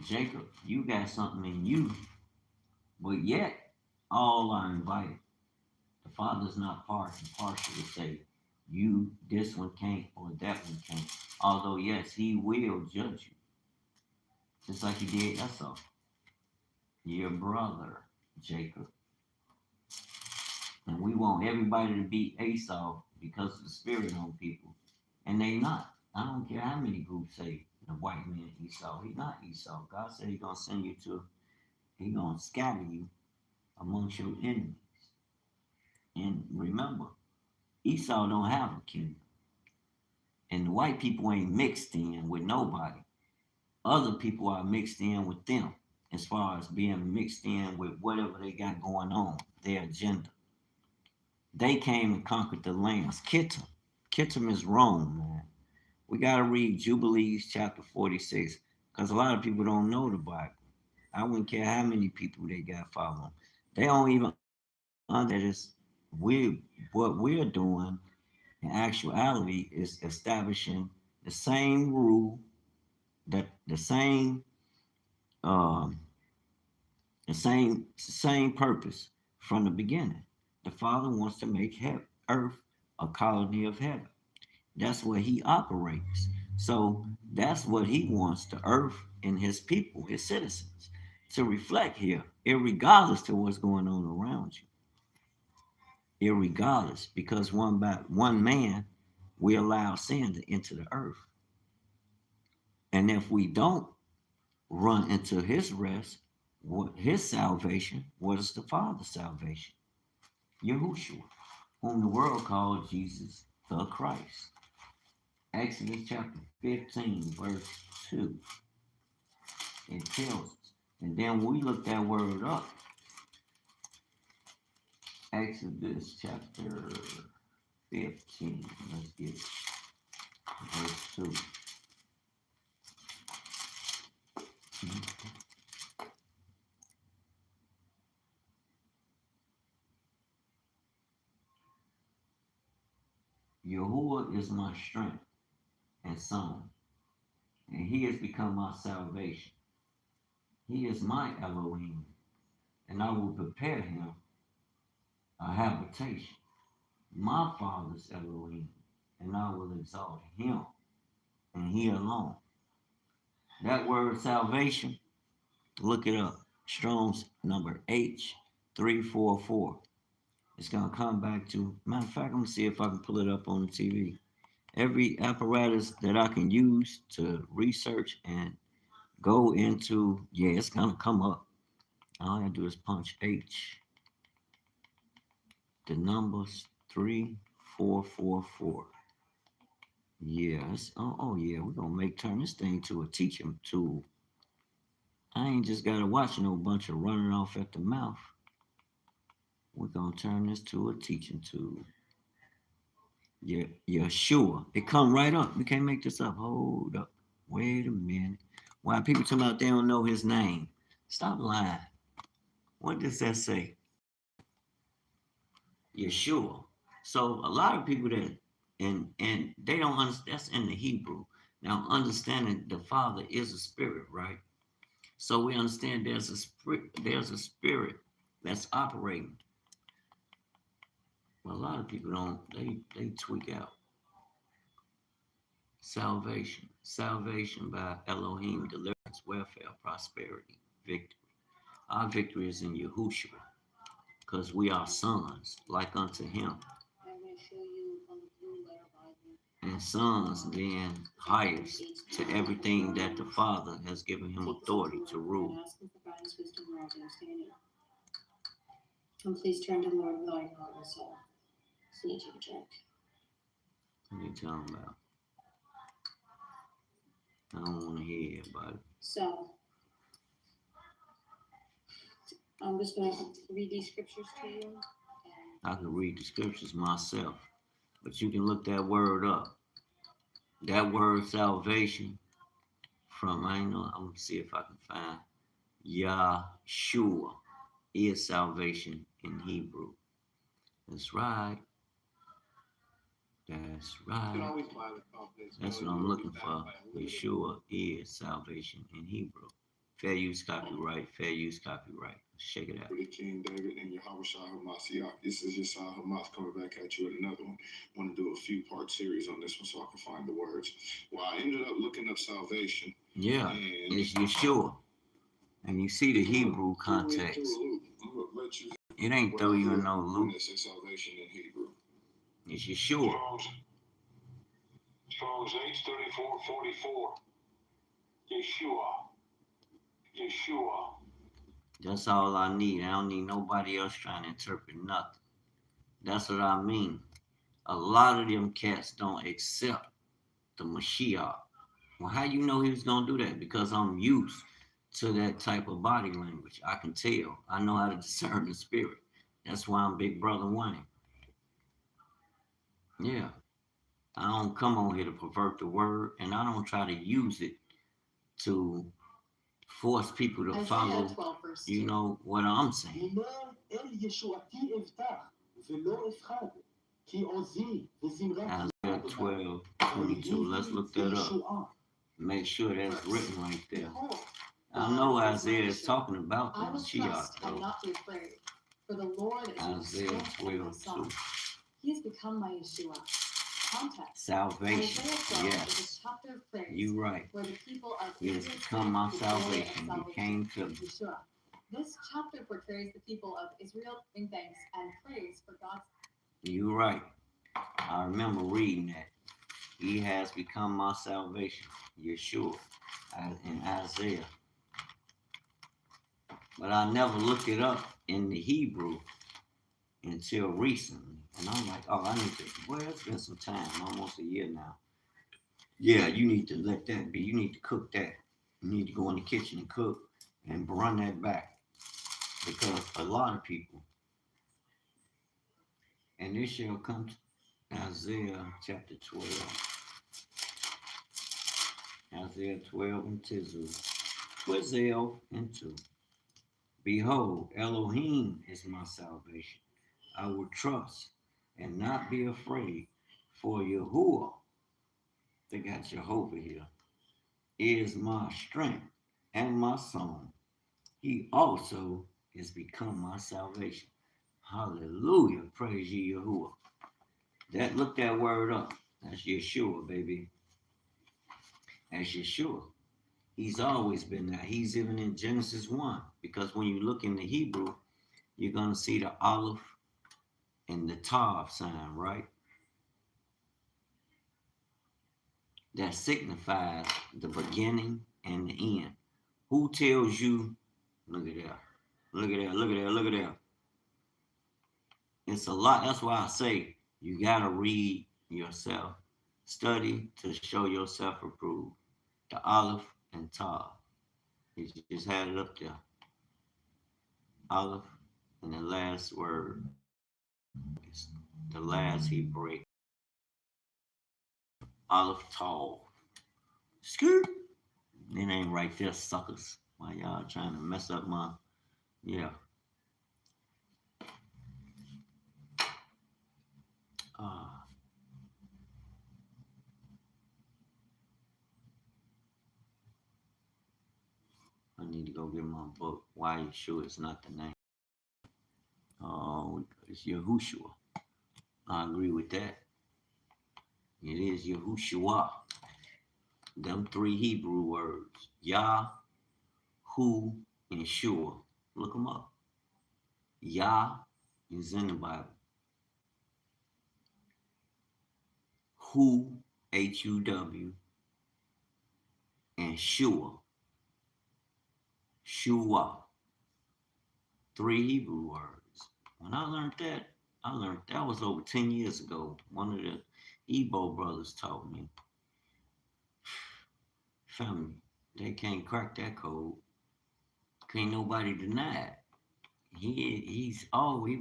Jacob, you got something in you, but yet all are invited. The Father's not partial to say, you, this one can't or that one can't. Although, yes, he will judge you. Just like he did Esau, your brother, Jacob. And we want everybody to be Esau because of the spirit on people. And they not. I don't care how many groups say the white man Esau. He not Esau. God said he gonna send you to, he gonna scatter you amongst your enemies. And remember, Esau don't have a kingdom. And the white people ain't mixed in with nobody. Other people are mixed in with them as far as being mixed in with whatever they got going on, their agenda. They came and conquered the lands. Kittim. Kittim is Rome, man. We got to read Jubilees chapter 46 because a lot of people don't know the Bible. I wouldn't care how many people they got following. They don't even understand that what we're doing in actuality is establishing the same rule, that um, the The same purpose from the beginning. The Father wants to make earth a colony of heaven. That's where he operates. So that's what he wants the earth and his people, his citizens, to reflect here, irregardless to what's going on around you. Irregardless, because one by one man, we allow sin to enter the earth. And if we don't run into his rest, what his salvation, what is the Father's salvation? Yahushua, whom the world calls Jesus the Christ. Exodus chapter 15, verse 2. It tells us. And then we look that word up. Exodus chapter 15. Let's get it. Verse 2. Yahuwah is my strength and song, and he has become my salvation. He is my Elohim, and I will prepare him a habitation. My Father's Elohim, and I will exalt him, and he alone. That word salvation, look it up. Strong's number H344. It's going to come back to, matter of fact, I'm going to see if I can pull it up on the TV. Every apparatus that I can use to research and go into, yeah, it's going to come up. All I got to do is punch H. The numbers 3444. Yeah, yeah, we're going to turn this thing to a teaching tool. I ain't just got to watch no bunch of running off at the mouth. We're going to turn this to a teaching tool. Yeah, Yeshua. It come right up. We can't make this up. Hold up. Wait a minute. Why people talking about they don't know his name? Stop lying. What does that say? Yeshua. So a lot of people that and they don't understand. That's in the Hebrew. Now understanding the Father is a spirit, right? So we understand there's a spirit that's operating. Well, a lot of people don't. They tweak out. Salvation by Elohim, deliverance, welfare, prosperity, victory. Our victory is in Yahushua, because we are sons, like unto him. And sons being highest to everything that the Father has given him authority to rule. And please turn to the Lord with all your heart and soul. So you take a drink. What are you talking about? I don't want to hear about it. So, I'm just going to read these scriptures to you. I can read the scriptures myself, but you can look that word up. That word salvation from, I'm going to see if I can find Yahshua is salvation in Hebrew. That's right. That's right. That's what I'm looking for. Yeshua is salvation in Hebrew. Fair use, copyright. Fair use, copyright. Check it out. For the King David and Yahweh Shah Hamasiach. This is Yeshua Hamas coming back at you with another one. I want to do a few part series on this one so I can find the words. Well, I ended up looking up salvation. Yeah, it's Yeshua. And you see the Hebrew context. It ain't throw you in no loop. Salvation in Hebrew. It's Yeshua. Strong's H3444. Yeshua. That's all I need. I don't need nobody else trying to interpret nothing. That's what I mean. A lot of them cats don't accept the Mashiach. Well, how you know he was going to do that? Because I'm used to that type of body language. I can tell. I know how to discern the spirit. That's why I'm Big Brother Wayne. Yeah. I don't come on here to pervert the word, and I don't try to use it to force people to follow, you know, what I'm saying. Isaiah 12:22. Let's look that up. Make sure that's written right there. I know Isaiah is talking about the I will Mashiach, trust and though. not be afraid, for the Lord is my Isaiah strength and my 12 song. 2. He has become my Yeshua. Context. Salvation. Isaiah 12 Yes. is a chapter of praise You right. where the people of He has Israel become my praise the glory of salvation. He came to me. Yeshua. This chapter portrays the people of Israel in thanks and praise for God's. You right. I remember reading that. He has become my salvation. Yeshua. In Isaiah. But I never looked it up in the Hebrew until recently. And I'm like, oh, I need to, well, it's been some time, almost a year now. Yeah, you need to let that be. You need to cook that. You need to go in the kitchen and cook and run that back. Because a lot of people, and this shall come to Isaiah chapter 12. Isaiah 12 and 2. 12 and 2. Behold, Elohim is my salvation. I will trust and not be afraid, for Yahuwah, they got Jehovah here, is my strength and my song. He also is become my salvation. Hallelujah. Praise ye Yahuwah. Look that word up. That's Yeshua, baby. That's Yeshua. He's always been there. He's even in Genesis 1. Because when you look in the Hebrew, you're going to see the Aleph and the Tav sign, right? That signifies the beginning and the end. Who tells you, look at that, look at that, look at that, look at that. It's a lot. That's why I say you got to read yourself. Study to show yourself approved. The Aleph and Tav. You just had it up there. Aleph and the last word is the last Hebraic. Aleph Tav. Skirt. It ain't right there, suckers. Why y'all trying to mess up my, yeah. I need to go get my book. Why Yeshua is not the name. Oh, it's Yahushua. I agree with that. It is Yahushua. Them three Hebrew words. Yah, Hu, and Shua. Look them up. Yah is in the Bible. Hu, H-U-W, and Shua. Shua. Three Hebrew words. When I learned that was over 10 years ago. One of the Igbo brothers taught me. Family, they can't crack that code. Can't nobody deny it. He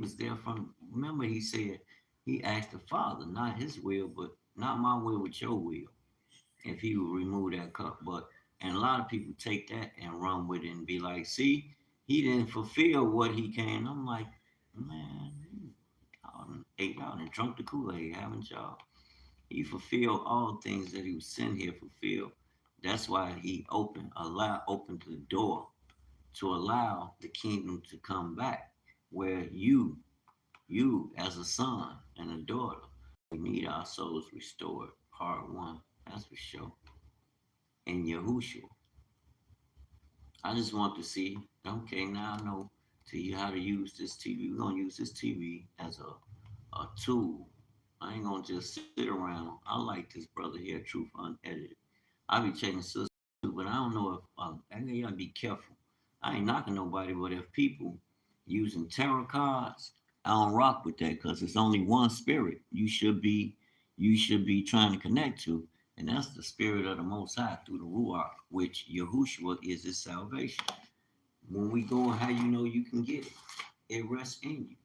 was there from, remember he said, he asked the Father, not his will, but not my will, but your will, if he would remove that cup. But, and a lot of people take that and run with it and be like, see, he didn't fulfill what he came. I'm like, man, y'all ate out and drunk the Kool-Aid, haven't y'all? He fulfilled all things that he was sent here to fulfill. That's why he opened the door to allow the kingdom to come back, where you as a son and a daughter, we need our souls restored. Part 1, that's for sure. And Yahushua. I just want to see, okay, now I know to you how to use this TV. We're gonna use this TV as a tool. I ain't gonna just sit around. I like this brother here, Truth Unedited. I be checking sisters too, but I don't know if I gotta be careful. I ain't knocking nobody, but if people using tarot cards, I don't rock with that because it's only one spirit you should be trying to connect to, and that's the spirit of the Most High through the Ruach, which Yahushua is his salvation. When we go, how you know you can get it? It rests in you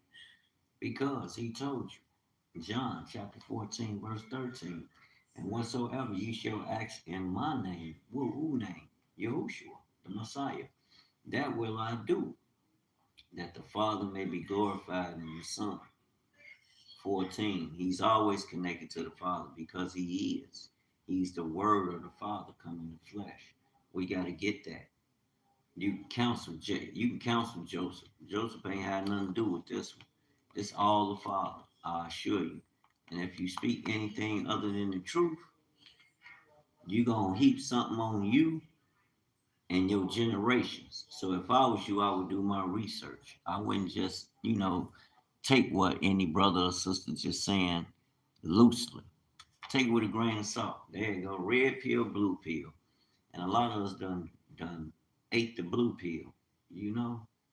because he told you. John chapter 14, verse 13. And whatsoever ye shall ask in my name, who name? Yahushua, the Messiah. That will I do, that the Father may be glorified in the Son. 14. He's always connected to the Father because he is. He's the word of the Father come in the flesh. We got to get that. You can counsel Joseph. Joseph ain't had nothing to do with this one. It's all the Father, I assure you. And if you speak anything other than the truth, you gonna heap something on you and your generations. So if I was you, I would do my research. I wouldn't just, take what any brother or sister just saying loosely. Take it with a grain of salt. There you go. Red pill, blue pill. And a lot of us done ate the blue pill,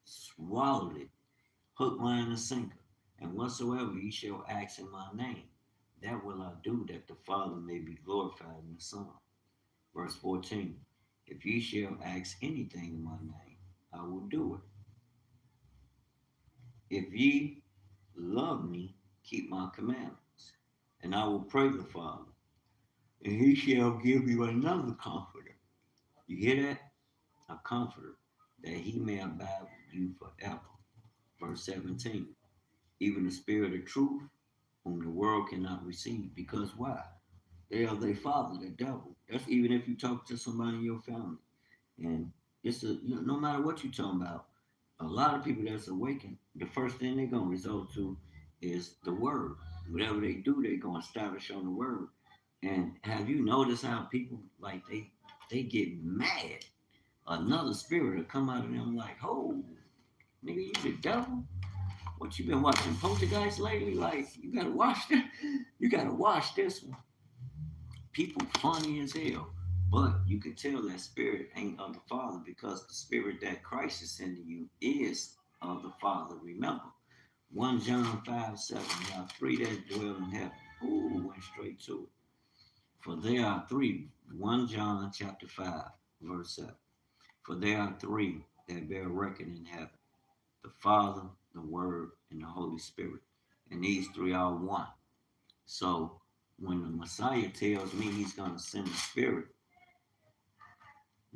swallowed it, hook, line, and sinker. And whatsoever ye shall ask in my name, that will I do, that the Father may be glorified in the Son. Verse 14. If ye shall ask anything in my name, I will do it. If ye love me, keep my commandments, and I will pray the Father, and he shall give you another comforter. You hear that? A comforter, that he may abide with you forever. Verse 17. Even the Spirit of truth, whom the world cannot receive. Because why? They are their father, the devil. That's even if you talk to somebody in your family. And no matter what you're talking about, a lot of people that's awakened, the first thing they're going to resort to is the word. Whatever they do, they're going to establish on the word. And have you noticed how people, like, they get mad? Another spirit will come out of them like, oh, nigga, you the devil? What you been watching Poltergeist lately? Like, you gotta watch that. You gotta watch this one. People funny as hell. But you can tell that spirit ain't of the Father, because the spirit that Christ is sending you is of the Father. Remember, 1 John 5:7. There are three that dwell in heaven. Ooh, went straight to it. For there are three. 1 John chapter 5, verse 7. For there are three that bear record in heaven: the Father, the Word, and the Holy Spirit. And these three are one. So when the Messiah tells me he's going to send the Spirit,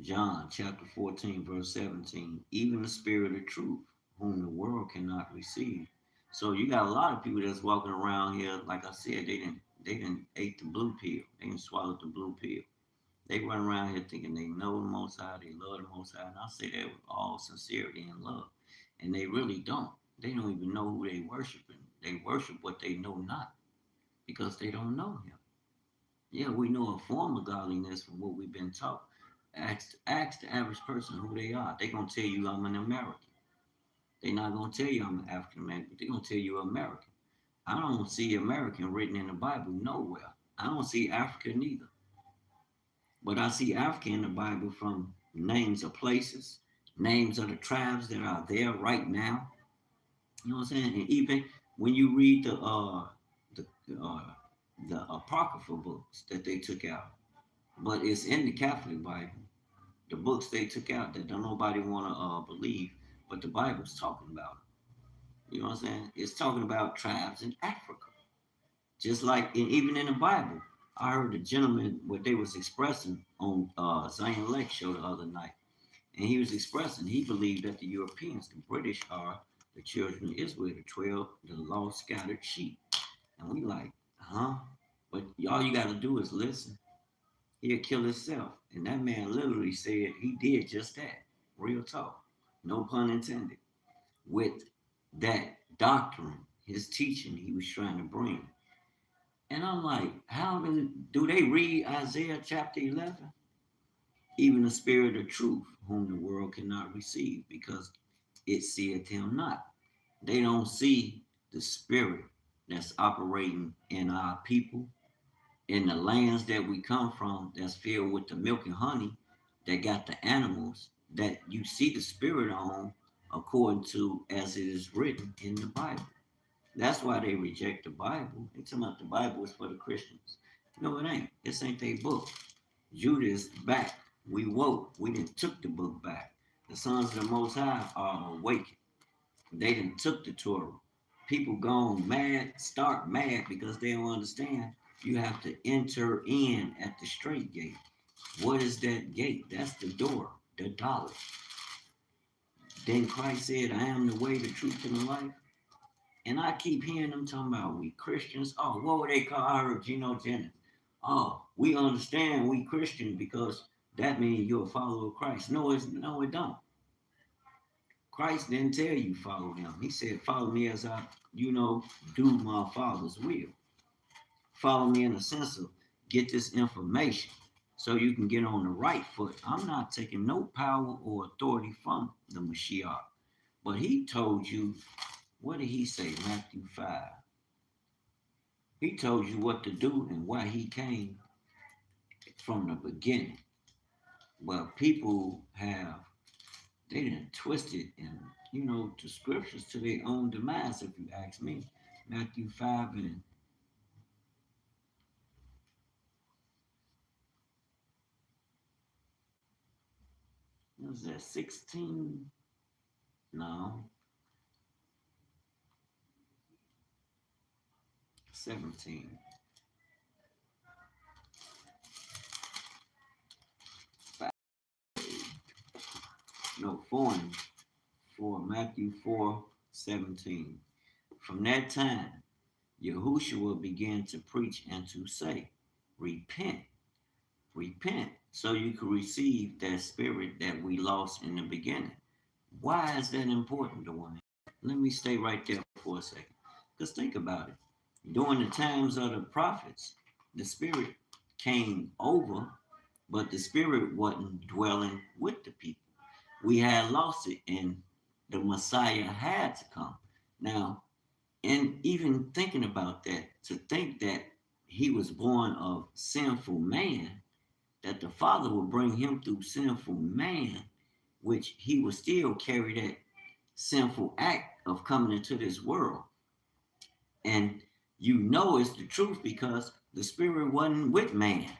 John chapter 14, verse 17, even the Spirit of truth, whom the world cannot receive. So you got a lot of people that's walking around here, like I said, they didn't ate the blue pill. They didn't swallow the blue pill. They run around here thinking they know the Most High, they love the Most High, and I say that with all sincerity and love. And they really don't. They don't even know who they worshiping. They worship what they know not, because they don't know him. Yeah, we know a form of godliness from what we've been taught. Ask the average person who they are. They're going to tell you I'm an American. They're not going to tell you I'm an African American. They're going to tell you American. I don't see American written in the Bible nowhere. I don't see Africa neither. But I see Africa in the Bible from names of places, names of the tribes that are there right now. You know what I'm saying? And even when you read the uh, the apocryphal books that they took out, but it's in the Catholic Bible. The books they took out that don't nobody want to believe, but the Bible's talking about it. You know what I'm saying? It's talking about tribes in Africa, just like even in the Bible. I heard a gentleman what they was expressing on Zion Lake show the other night, and he was expressing he believed that the Europeans, the British, are the children of Israel, the lost scattered sheep. And we like, huh? But all you got to do is listen. He'll kill himself. And that man literally said he did just that. Real talk. No pun intended. With that doctrine, his teaching he was trying to bring. And I'm like, how do they read Isaiah chapter 11? Even the Spirit of truth, whom the world cannot receive, because it seeth him not. They don't see the Spirit that's operating in our people, in the lands that we come from, that's filled with the milk and honey, that got the animals that you see the Spirit on, according to as it is written in the Bible. That's why they reject the Bible. They talking about the Bible is for the Christians. No, it ain't. This ain't their book. Judah is back. We woke. We done took the book back. The sons of the Most High are awakened. They done took the Torah. People gone mad, start mad because they don't understand. You have to enter in at the straight gate. What is that gate? That's the door, the dollar. Then Christ said, I am the way, the truth, and the life. And I keep hearing them talking about we Christians. Oh, what would they call? I heard Geno Jennings. Oh, we understand we Christian because that means you're a follower of Christ. No, it don't. Christ didn't tell you follow him. He said, follow me as I, do my Father's will. Follow me in the sense of get this information so you can get on the right foot. I'm not taking no power or authority from the Mashiach. But he told you, what did he say, Matthew 5? He told you what to do and why he came from the beginning. Well, people they didn't twist it and, the scriptures to their own demise, if you ask me. Matthew 5 and what was that, 16? No. 17. No, 4 Matthew 4:17. From that time, Yahushua began to preach and to say, repent, repent, so you can receive that spirit that we lost in the beginning. Why is that important, Dwayne? Let me stay right there for a second. Because think about it. During the times of the prophets, the spirit came over, but the spirit wasn't dwelling with the people. We had lost it, and the Messiah had to come. Now, and even thinking about that, to think that he was born of sinful man, that the Father would bring him through sinful man, which he would still carry that sinful act of coming into this world. And it's the truth because the spirit wasn't with man.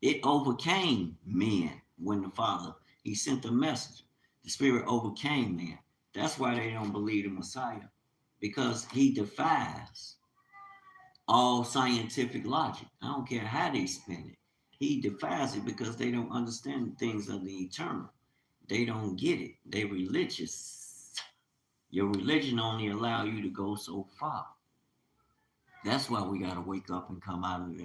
It overcame men when the Father, he sent the messenger. The spirit overcame man. That's why they don't believe the Messiah, because he defies all scientific logic. I don't care how they spin it. He defies it because they don't understand things of the eternal. They don't get it. They religious. Your religion only allow you to go so far. That's why we gotta wake up and come out of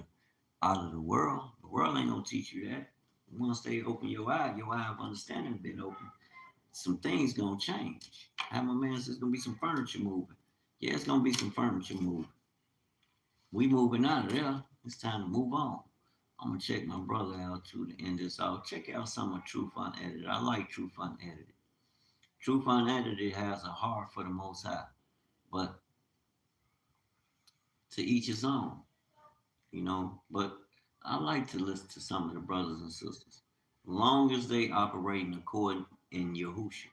the world. The world ain't gonna teach you that. Once they open your eye of understanding been open, some things gonna change. How my man says, gonna be some furniture moving. Yeah, it's gonna be some furniture moving. We moving out of there. It's time to move on. I'm gonna check my brother out too to end this out. Check out some of Truth Unedited. I like Truth Unedited. Truth Unedited has a heart for the Most High, but to each his own, But I like to listen to some of the brothers and sisters, long as they operate in accord in Yahushua,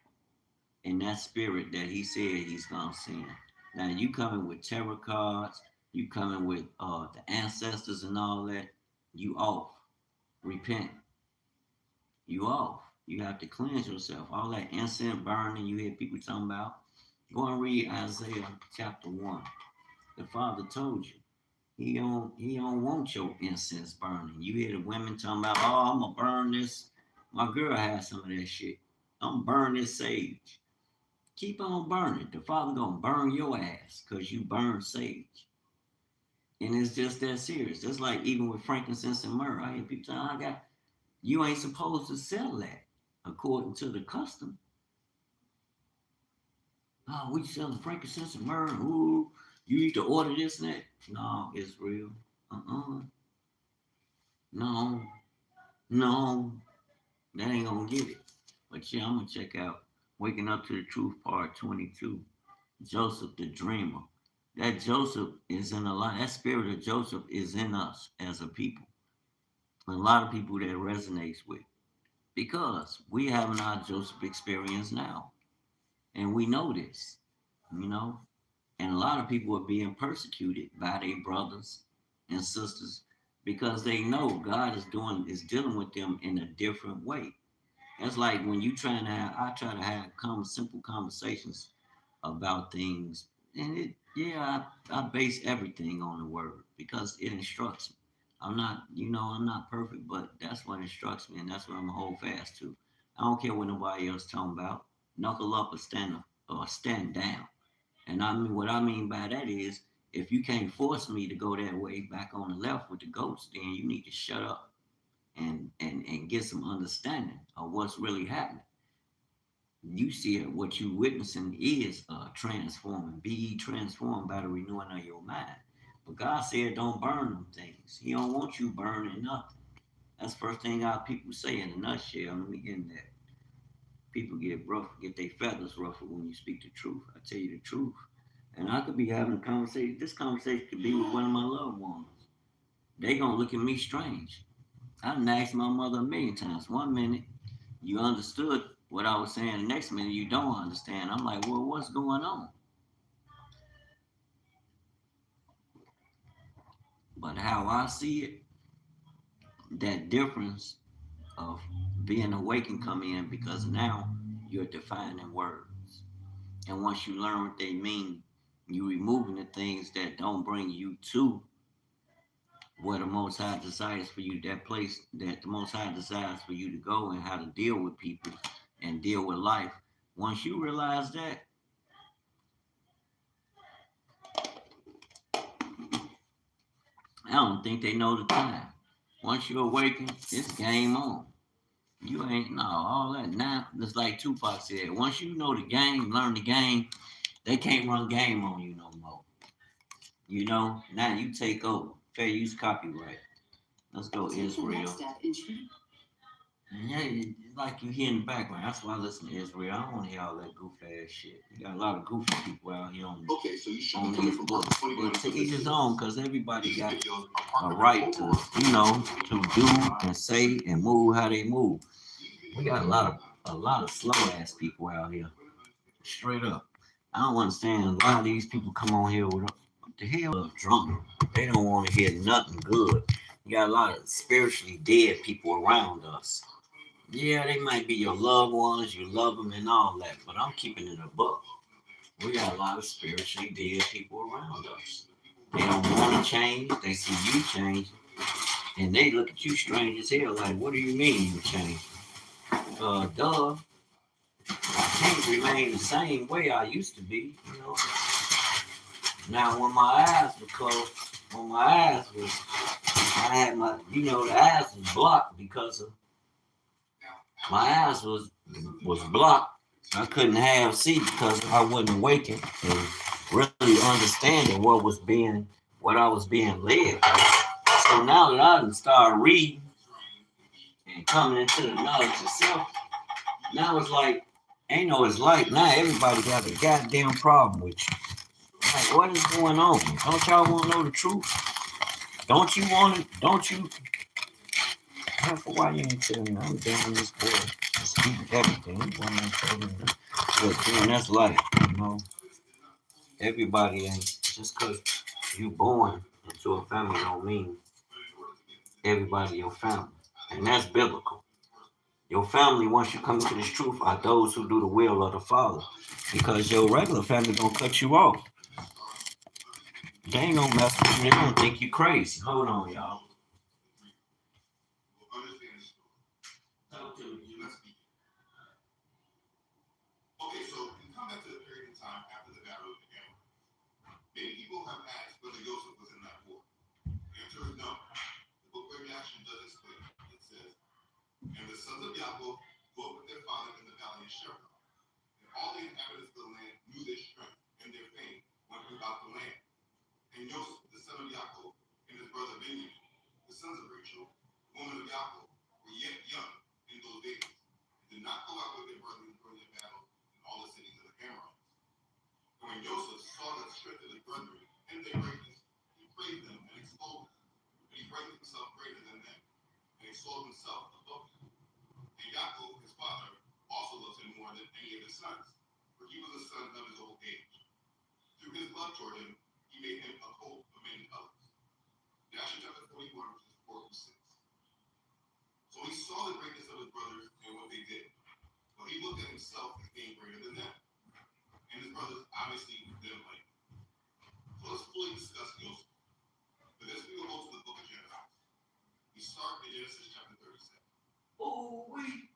in that spirit that he said he's gonna send. Now you coming with tarot cards, you coming with the ancestors and all that, you off. Repent. You off. You have to cleanse yourself. All that incense burning you hear people talking about. Go and read Isaiah chapter 1. The Father told you. He don't want your incense burning. You hear the women talking about, oh, I'm gonna burn this. My girl has some of that shit. I'm gonna burn this sage. Keep on burning. The Father gonna burn your ass because you burn sage. And it's just that serious. Just like even with frankincense and myrrh. I hear people saying, you ain't supposed to sell that according to the custom. Oh, we selling frankincense and myrrh. Ooh, you need to order this and that. No, Israel. No. That ain't gonna get it. But yeah, I'm gonna check out Waking Up to the Truth Part 22. Joseph the Dreamer. That Joseph is in a lot. That spirit of Joseph is in us as a people. A lot of people that resonates with. Because we having our Joseph experience now. And we know this, And a lot of people are being persecuted by their brothers and sisters because they know God is dealing with them in a different way. It's like when I try to have simple conversations about things, and I base everything on the word because it instructs me. I'm not perfect, but that's what instructs me, and that's what I'm gonna hold fast to. I don't care what nobody else talking about. Knuckle up or stand down. And what I mean by that is, if you can't force me to go that way back on the left with the goats, then you need to shut up and get some understanding of what's really happening. You see it, what you witnessing is transforming. Be ye transformed by the renewing of your mind. But God said, don't burn them things. He don't want you burning nothing. That's the first thing our people say in a nutshell. Let me get in that. People get rough, get their feathers ruffled when you speak the truth. I tell you the truth. And I could be having a conversation. This conversation could be with one of my loved ones. They gonna look at me strange. I done asked my mother a million times. One minute you understood what I was saying, the next minute you don't understand. I'm like, well, what's going on? But how I see it, that difference of being awakened come in because now you're defining words. And once you learn what they mean, you removing the things that don't bring you to where the Most High desires for you, that place that the Most High desires for you to go and how to deal with people and deal with life. Once you realize that, I don't think they know the time. Once you awaken, it's game on. You ain't no all that now. It's like Tupac said. Once you know the game, learn the game, they can't run game on you no more. You know, now you take over. Fair use copyright. Let's go, Israel. Yeah, like you hear in the background. That's why I listen to Israel. I don't want to hear all that goofy ass shit. You got a lot of goofy people out here on, Okay, so you should on be coming these from books. But to each his own, because everybody these got videos a are right to, you know, to do and say and move how they move. We got a lot of slow ass people out here. Straight up. I don't understand. A lot of these people come on here with what the hell a drama. They don't want to hear nothing good. You got a lot of spiritually dead people around us. Yeah, they might be your loved ones, you love them and all that, but I'm keeping it a buck. We got a lot of spiritually dead people around us. They don't want to change, they see you change, and they look at you strange as hell, like, what do you mean you change? Duh. I can't remain the same way I used to be, you know. Now, when my eyes were closed, when my eyes was, I had my, you know, the eyes was blocked because of, my eyes was blocked. I couldn't have see because I wasn't awakened and really understanding what I was being led by. So now that I done started reading and coming into the knowledge of self, now it's like, ain't no it's like, now everybody got a goddamn problem with you. Like, what is going on? Don't y'all want to know the truth? Don't you want it? Don't you? Why you ain't telling me? I'm down this boy. Speaking everything. But man, that's life, you know. Everybody ain't just because you born into a family don't mean everybody your family. And that's biblical. Your family, once you come into this truth, are those who do the will of the Father. Because your regular family gonna cut you off. They ain't gonna mess with you. They gonna think you crazy. Hold on, y'all. Okay, so we come back to the period of time after the battle of the Hammer. Many people have asked whether Joseph was in that war. The answer is no. The book of Reaction does explain. It says, and the sons of Yaakov dwelt with their father in the valley of Shepher. And all the inhabitants of the land knew their strength and their fame went throughout the land. And Joseph, the son of Yaakov, and his brother Benjamin, the sons of Rachel, woman of Yaakov, were yet young in those days, and did not go out with their brethren during the battle in all the cities of the Amorites. And when Joseph saw the strength of his brethren and their greatness, he praised them and extolled them. And he raised himself greater than them, and extolled himself above them. And Yaakov, his father, also loved him more than any of his sons, for he was a son of his old age. Through his love toward him, he made him a coat of many colors. Joshua chapter 41, verses 4 through 6. So he saw the greatness of his brothers and what they did, but he looked at himself as being greater than them. And his brothers obviously didn't like him. So let's fully discuss Joseph. For this, we will go to the book of Genesis. We start in Genesis chapter 37. Oh, wait.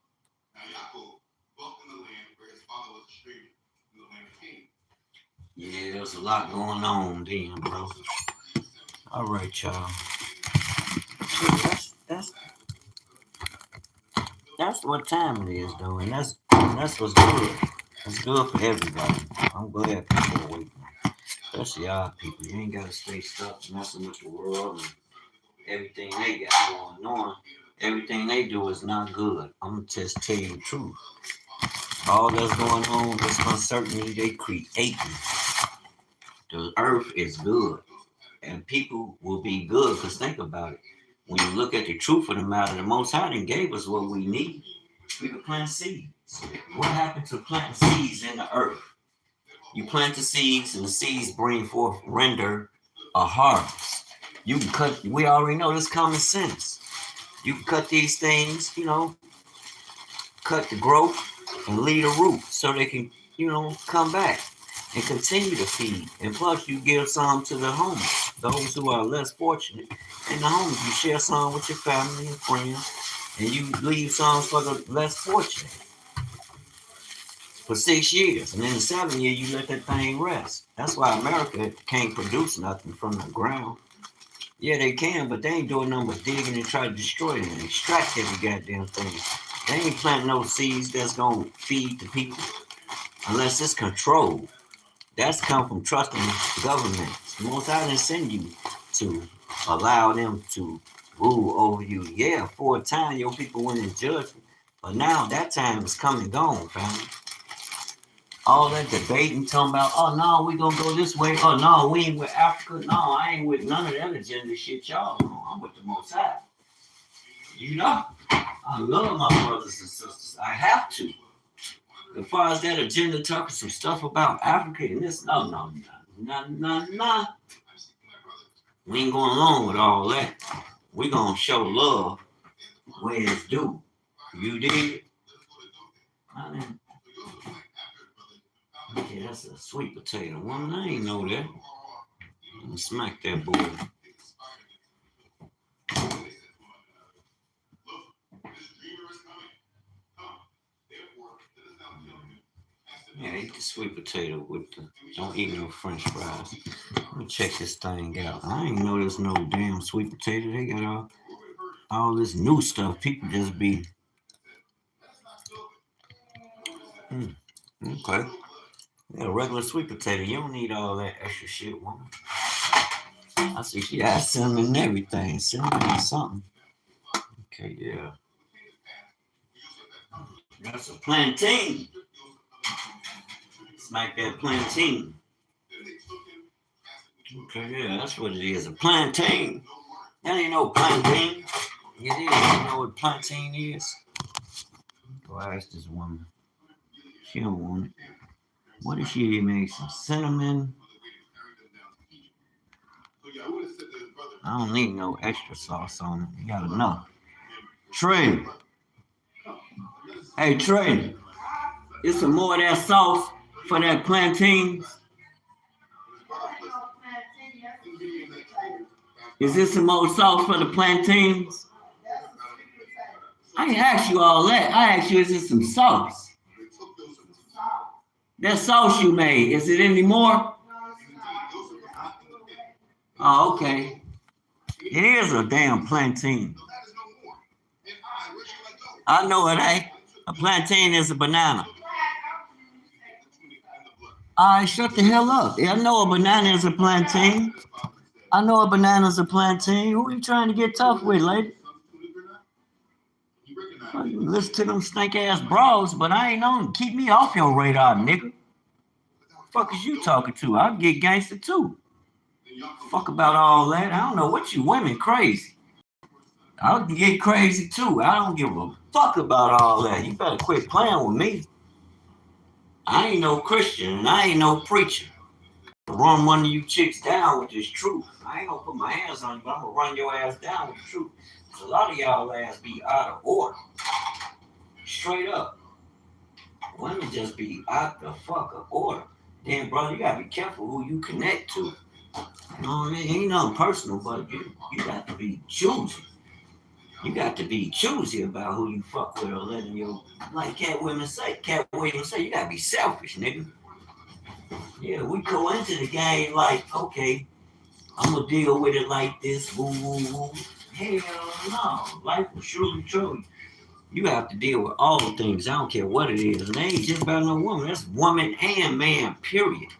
Now Yaakov dwelt in the land where his father was a stranger, in the land of Canaan. Yeah, there's a lot going on then, bro. All right, y'all. That's that's what time it is, though, and that's what's good. It's good for everybody. I'm glad people are waking up, especially our people. You ain't gotta stay stuck messing with the world and everything they got going on. Everything they do is not good. I'm gonna just tell you the truth. All that's going on, this uncertainty they creating. The earth is good, and people will be good. Cause think about it. When you look at the truth of the matter, the Most High done gave us what we need. We can plant seeds. What happened to planting seeds in the earth? You plant the seeds, and the seeds bring forth, render a harvest. You can cut. We already know this common sense. You can cut these things, cut the growth and leave the root so they can, come back and continue to feed. And plus, you give some to the homeless, those who are less fortunate. In the homes, you share some with your family and friends, and you leave some for the less fortunate for 6 years. And then in 7 years, you let that thing rest. That's why America can't produce nothing from the ground. Yeah, they can, but they ain't doing nothing but digging and trying to destroy it and extract every goddamn thing. They ain't planting no seeds that's going to feed the people unless it's controlled. That's come from trusting governments. Most I didn't send you to allow them to rule over you. Yeah, for a time, your people went in judgment. But now that time is come and gone, family. All that debating, talking about, oh, no, we going to go this way. Oh, no, we ain't with Africa. No, I ain't with none of that agenda shit y'all on. I'm with the Most High. You know, I love my brothers and sisters. I have to. As far as that agenda talking some stuff about Africa and this, no. We ain't going along with all that. We gonna show love where it's due. You did? Yeah, that's a sweet potato. One, I ain't know that. I'm gonna smack that boy. Yeah, eat the sweet potato with the. Don't eat no French fries. Let me check this thing out. I ain't know there's no damn sweet potato. They got all this new stuff. People just be. Okay. Yeah, regular sweet potato. You don't need all that extra shit, woman. I see she got cinnamon and everything. Cinnamon and something. Okay, yeah. That's a plantain. Smack that plantain. Okay, yeah, that's what it is. A plantain. That ain't no plantain. It is. You know what plantain is? Go ask this woman. She don't want it. What if she make some cinnamon? I don't need no extra sauce on it. You got enough. Trey. Hey, Trey. Is some more of that sauce for that plantain? Is this some more sauce for the plantains? I didn't ask you all that. I asked you, is this some sauce? That sauce you made, is it any more? Oh, okay. It is a damn plantain. I know it ain't. A plantain is a banana. All right, shut the hell up. I know a banana is a plantain. I know a banana's a plantain. Who are you trying to get tough with, lady? Well, you listen to them stink ass bras, but I ain't on. Keep me off your radar, nigga. Fuck is you talking to? I'll get gangster too. Fuck about all that. I don't know what you women crazy. I'll get crazy too. I don't give a fuck about all that. You better quit playing with me. I ain't no Christian and I ain't no preacher. Run one of you chicks down with this truth. I ain't gonna put my hands on you, but I'm gonna run your ass down with the truth. A lot of y'all ass be out of order. Straight up. Women just be out the fuck of order. Then, brother, you gotta be careful who you connect to. You know what I mean? Ain't nothing personal, but you got to be choosy. You got to be choosy about who you fuck with or letting your, like Cat Williams say, you gotta be selfish, nigga. Yeah, we go into the game like, okay, I'm gonna deal with it like this, woo, woo, woo. Hell no. Life will surely show you. You have to deal with all things. I don't care what it is. And it ain't just about no woman. That's woman and man, period.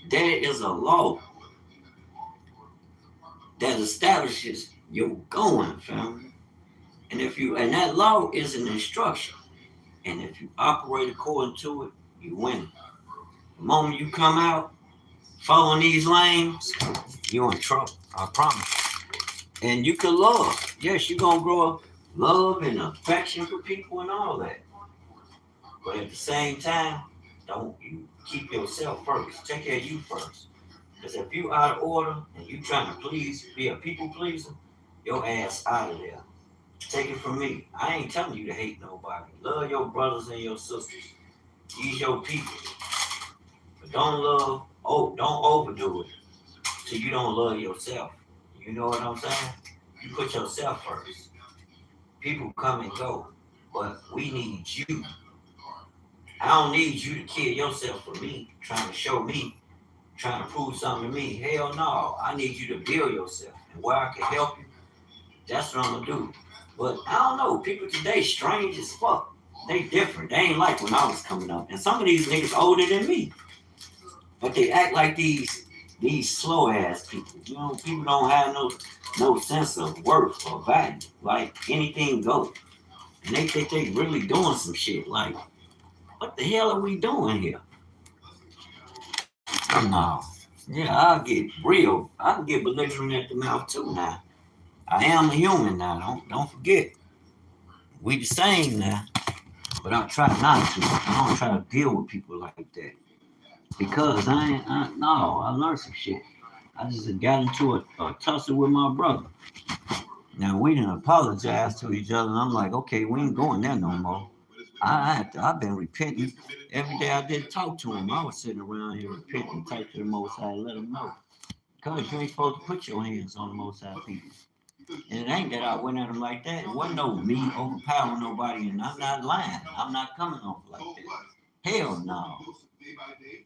There is a law that establishes your going, family. And that law is an instruction. And if you operate according to it, you win. The moment you come out following these lanes, you're in trouble. I promise. And you can love. Yes, you're gonna grow up love and affection for people and all that. But at the same time, don't you keep yourself first. Take care of you first. Because if you out of order and you trying to be a people pleaser, your ass out of there. Take it from me. I ain't telling you to hate nobody. Love your brothers and your sisters. These your people. But don't overdo it so you don't love yourself. You know what I'm saying? You put yourself first. People come and go, but we need you. I don't need you to kill yourself for me, trying to show me, trying to prove something to me. Hell no. I need you to build yourself. And where I can help you, that's what I'm gonna do. But I don't know, people today strange as fuck. They different. They ain't like when I was coming up. And some of these niggas older than me. But they act like these slow ass people. You know, people don't have no sense of worth or value. Like anything goes. And they think they really doing some shit. Like, what the hell are we doing here? No. Yeah, I'll get real. I can get belligerent at the mouth too now. I am a human now. Don't forget. We the same now. But I try not to. I don't try to deal with people like that. Because I learned some shit. I just got into a tussle with my brother. Now we didn't apologize to each other, and I'm like, okay, we ain't going there no more. I've been repenting every day. I didn't talk to him. I was sitting around here repenting, talk to the Most High, let him know. Because you ain't supposed to put your hands on the Most High people. And it ain't that I went at him like that. It wasn't no me overpowering nobody, and I'm not lying. I'm not coming off like that. Hell no.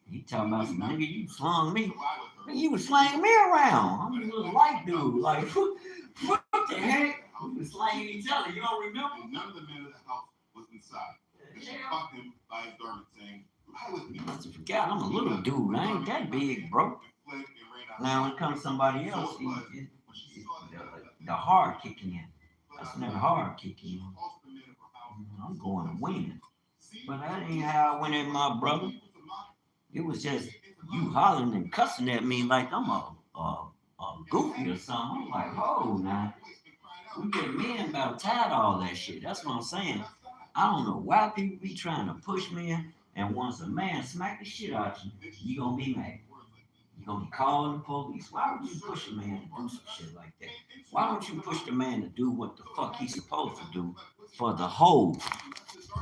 He talking about some nigga, you slung me. You was slanging me around. I'm a little light dude. Like, what the heck? We was slanging each other. You don't remember? None of the men of the house was inside. She caught him by his garment, saying, "Lie with me." You must have forgot. I'm a little dude. I ain't that big, bro. Now, when it comes to somebody else, the hard kicking in. That's not hard kicking in. I'm going to win. But that ain't how I went at my brother. It was just you hollering and cussing at me like I'm a goofy or something. I'm like, oh, now. We get men about tired of all that shit. That's what I'm saying. I don't know why people be trying to push men, and once a man smack the shit out you, you gonna be mad. You gonna be calling the police. Why would you push a man to do some shit like that? Why don't you push the man to do what the fuck he's supposed to do for the whole?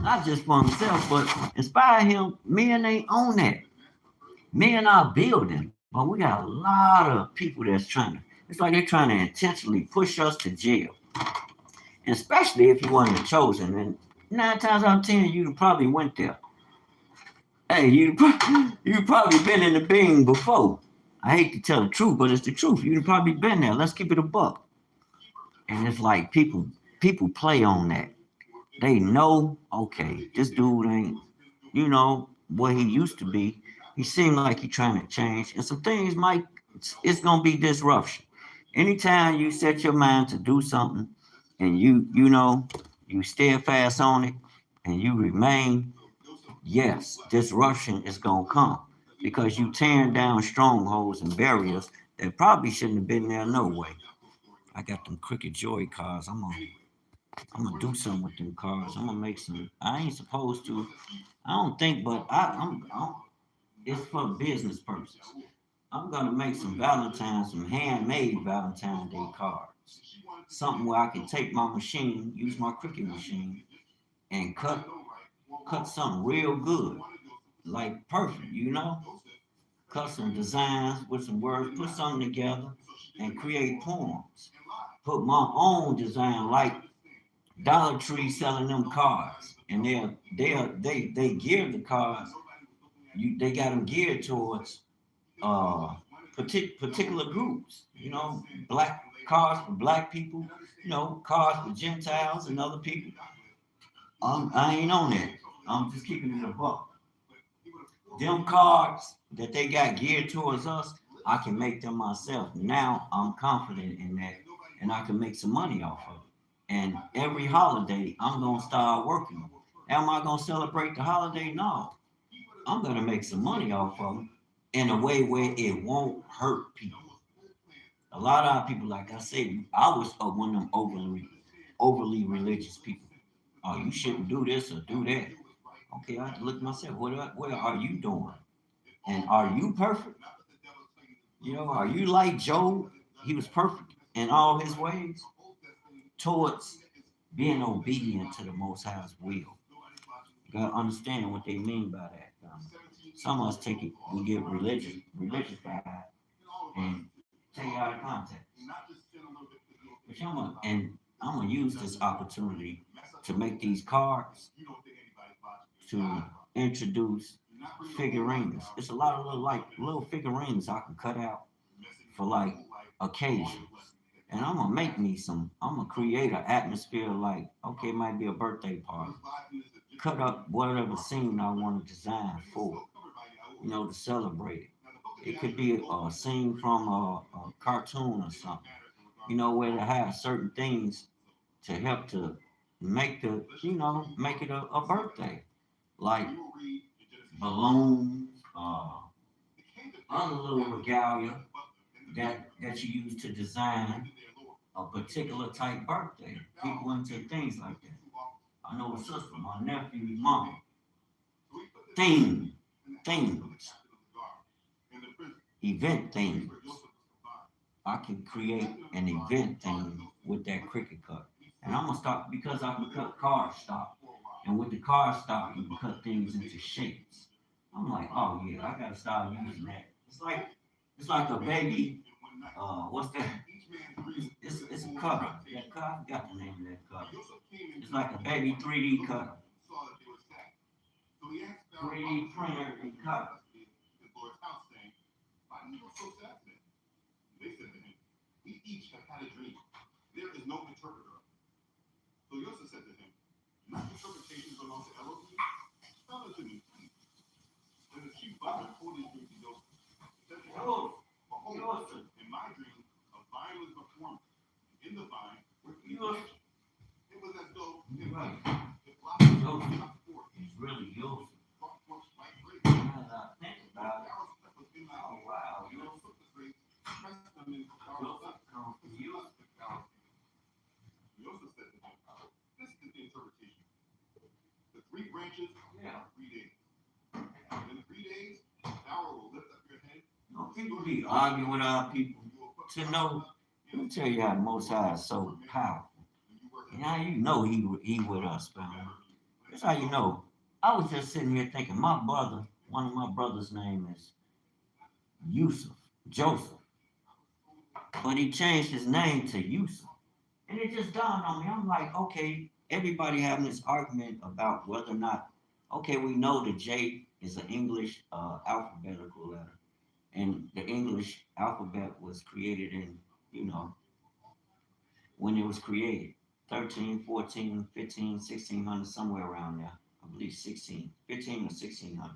Not just for himself, but inspire him. Men ain't on that. Men are building, but we got a lot of people that's trying to. It's like they're trying to intentionally push us to jail, and especially if you weren't the chosen. And 9 times out of 10, you probably went there. Hey, you probably been in the Bing before. I hate to tell the truth, but it's the truth. You'd probably been there. Let's keep it a buck. And it's like people play on that. They know, okay, this dude ain't, what he used to be. He seemed like he trying to change. And some things might, it's gonna be disruption. Anytime you set your mind to do something and you steadfast on it and you remain, yes, disruption is gonna come because you tearing down strongholds and barriers that probably shouldn't have been there no way. I got them Cricket Joy cars. I'm gonna do something with them cars. I'm gonna make some. I ain't supposed to. I don't think, but I'm it's for business purposes. I'm gonna make some handmade Valentine's Day cards. Something where I can take my machine, use my Cricut machine, and cut something real good, like perfect. Cut some designs with some words, put something together, and create poems. Put my own design, like Dollar Tree selling them cards, and they gear the cards. They got them geared towards particular groups. Black cards for black people. Cards for Gentiles and other people. I ain't on that. I'm just keeping it a buck. Them cards that they got geared towards us, I can make them myself. Now I'm confident in that, and I can make some money off of it. And every holiday, I'm gonna start working. Am I gonna celebrate the holiday? No, I'm gonna make some money off of them in a way where it won't hurt people. A lot of our people, like I say, I was one of them overly religious people. Oh, you shouldn't do this or do that. Okay, I have to look at myself. What are you doing? And are you perfect? You know, are you like Job? He was perfect in all his ways towards being obedient to the Most High's will. You gotta understand what they mean by that. Some of us take it, we get religious by it, and take it out of context. But I'm gonna use this opportunity to make these cards to introduce figurines. It's a lot of little figurines I can cut out for like occasions. And I'm gonna make me some. I'm gonna create an atmosphere like, okay, it might be a birthday party. Cut up whatever scene I want to design for, to celebrate it. It could be a scene from a cartoon or something, where they have certain things to help to make it a birthday, like balloons, other little regalia that you use to design a particular type birthday. People into things like that. I know a sister, my nephew's mom, theme, themes, event themes. I can create an event theme with that cricket cut. And I'm gonna start because I can cut card stock. And with the card stock, you can cut things into shapes. I'm like, oh yeah, I gotta start using that. It's like a baby. What's that? It's a cutter. That cutter, I forgot the name of that cutter. It's like a baby 3D cutter. 3D printer and cutter. They said to him, we each have had a dream. There is no interpreter. So Yosef said to him, not interpretations belong to Elohim? Tell it to me, please. Then the chief butler told his dream to Yosef. He said to him, behold, in my dream, a vine was before me. In the vine were three branches. It was as though it blossomed not forth. It's really Yosef. Brought forth like grapes. Now that I think about it, oh wow, Yosef the grapes, pressed them in Yosef comes from Yosef. Yosef said to him, this is the interpretation. The three branches Yeah. 3 days. And in 3 days, Pharaoh will lift up your head. People be arguing with our people to know. Let me tell you how the Most High is so powerful. And how you know he with us, man. That's how you know. I was just sitting here thinking, one of my brother's name is Joseph. But he changed his name to Yusuf. And it just dawned on me. I'm like, okay, everybody having this argument about whether or not, okay, we know the J is an English alphabetical letter. And the English alphabet was created in, when it was created, 13, 14, 15, 1600, somewhere around there. I believe 15 or 1600.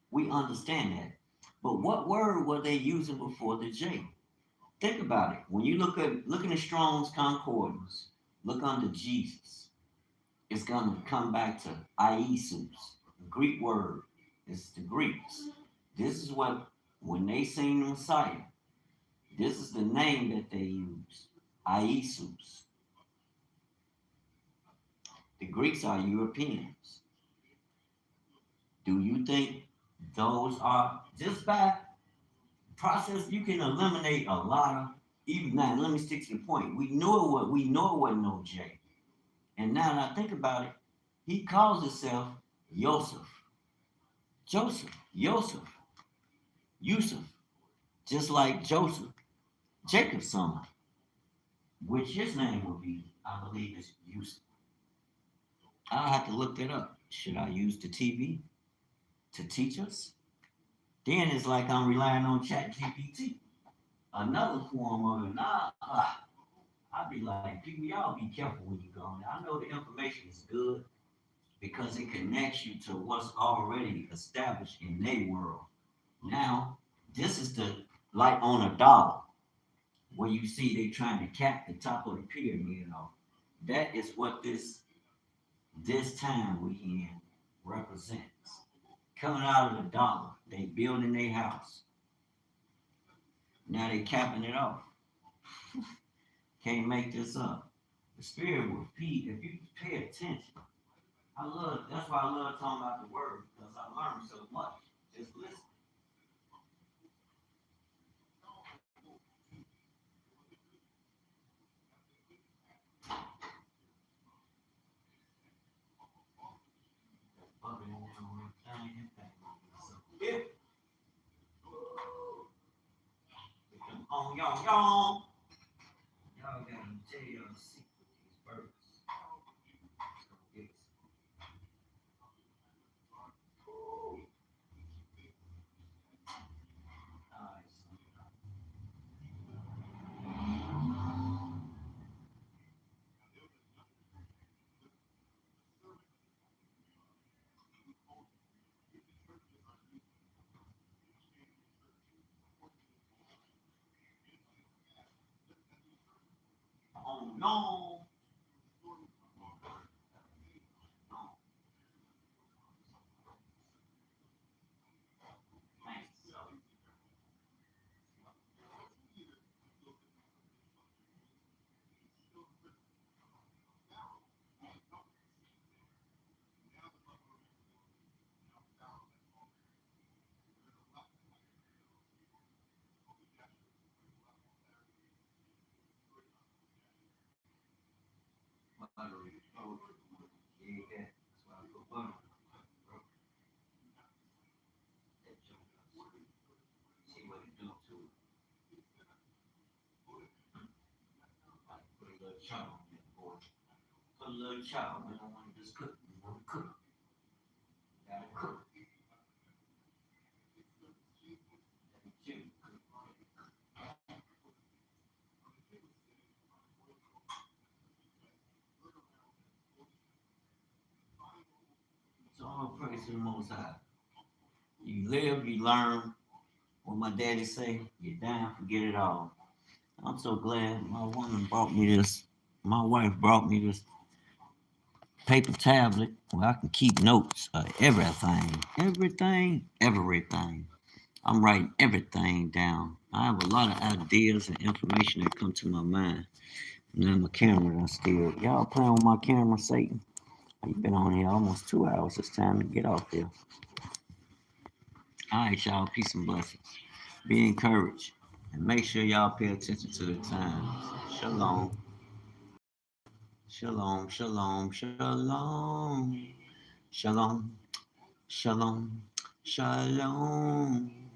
We understand that. But what word were they using before the J? Think about it. When you look in the Strong's Concordance, look under Jesus. It's going to come back to Iesus, the Greek word. It's the Greeks. This is what, when they sing the Messiah, this is the name that they use, Iesus. The Greeks are Europeans. Do you think those are, just by process, you can eliminate a lot of, even now, let me stick to the point. We know it wasn't no J. And now that I think about it, he calls himself Yosef. Joseph, Yosef, Yusuf, just like Joseph, Jacob's son, which his name would be, I believe, is Yusuf. I'll have to look that up. Should I use the TV to teach us? Then it's like I'm relying on ChatGPT. Another form of it. I'd be like, people, y'all be careful when you go. I know the information is good, because it connects you to what's already established in their world. Now, this is the like on a dollar where you see they trying to cap the top of the pyramid off. That is what this time we in represents. Coming out of the dollar, they building their house. Now they capping it off. Can't make this up. The spirit will feed if you pay attention. That's why I love talking about the word because I learned so much. Just listen. Yeah. On y'all. Y'all gotta tell y'all the secret with these birds. It's nice. Oh no. Buttery. Oh, yeah, that's why I put butter. See what it do to it. Like put a little chop on it, boy. Put a little chop. We don't want to just cook. We want to cook. Gotta cook. So all praise to the Most High. You live, you learn. What my daddy say, get down, forget it all. I'm so glad my woman brought me this. My wife brought me this paper tablet where I can keep notes of everything. I'm writing everything down. I have a lot of ideas and information that come to my mind. Now my camera, I still y'all playing with my camera, Satan. You've been on here almost 2 hours. It's time to get off here. All right, y'all. Peace and blessings. Be encouraged. And make sure y'all pay attention to the times. Shalom. Shalom. Shalom. Shalom. Shalom. Shalom. Shalom.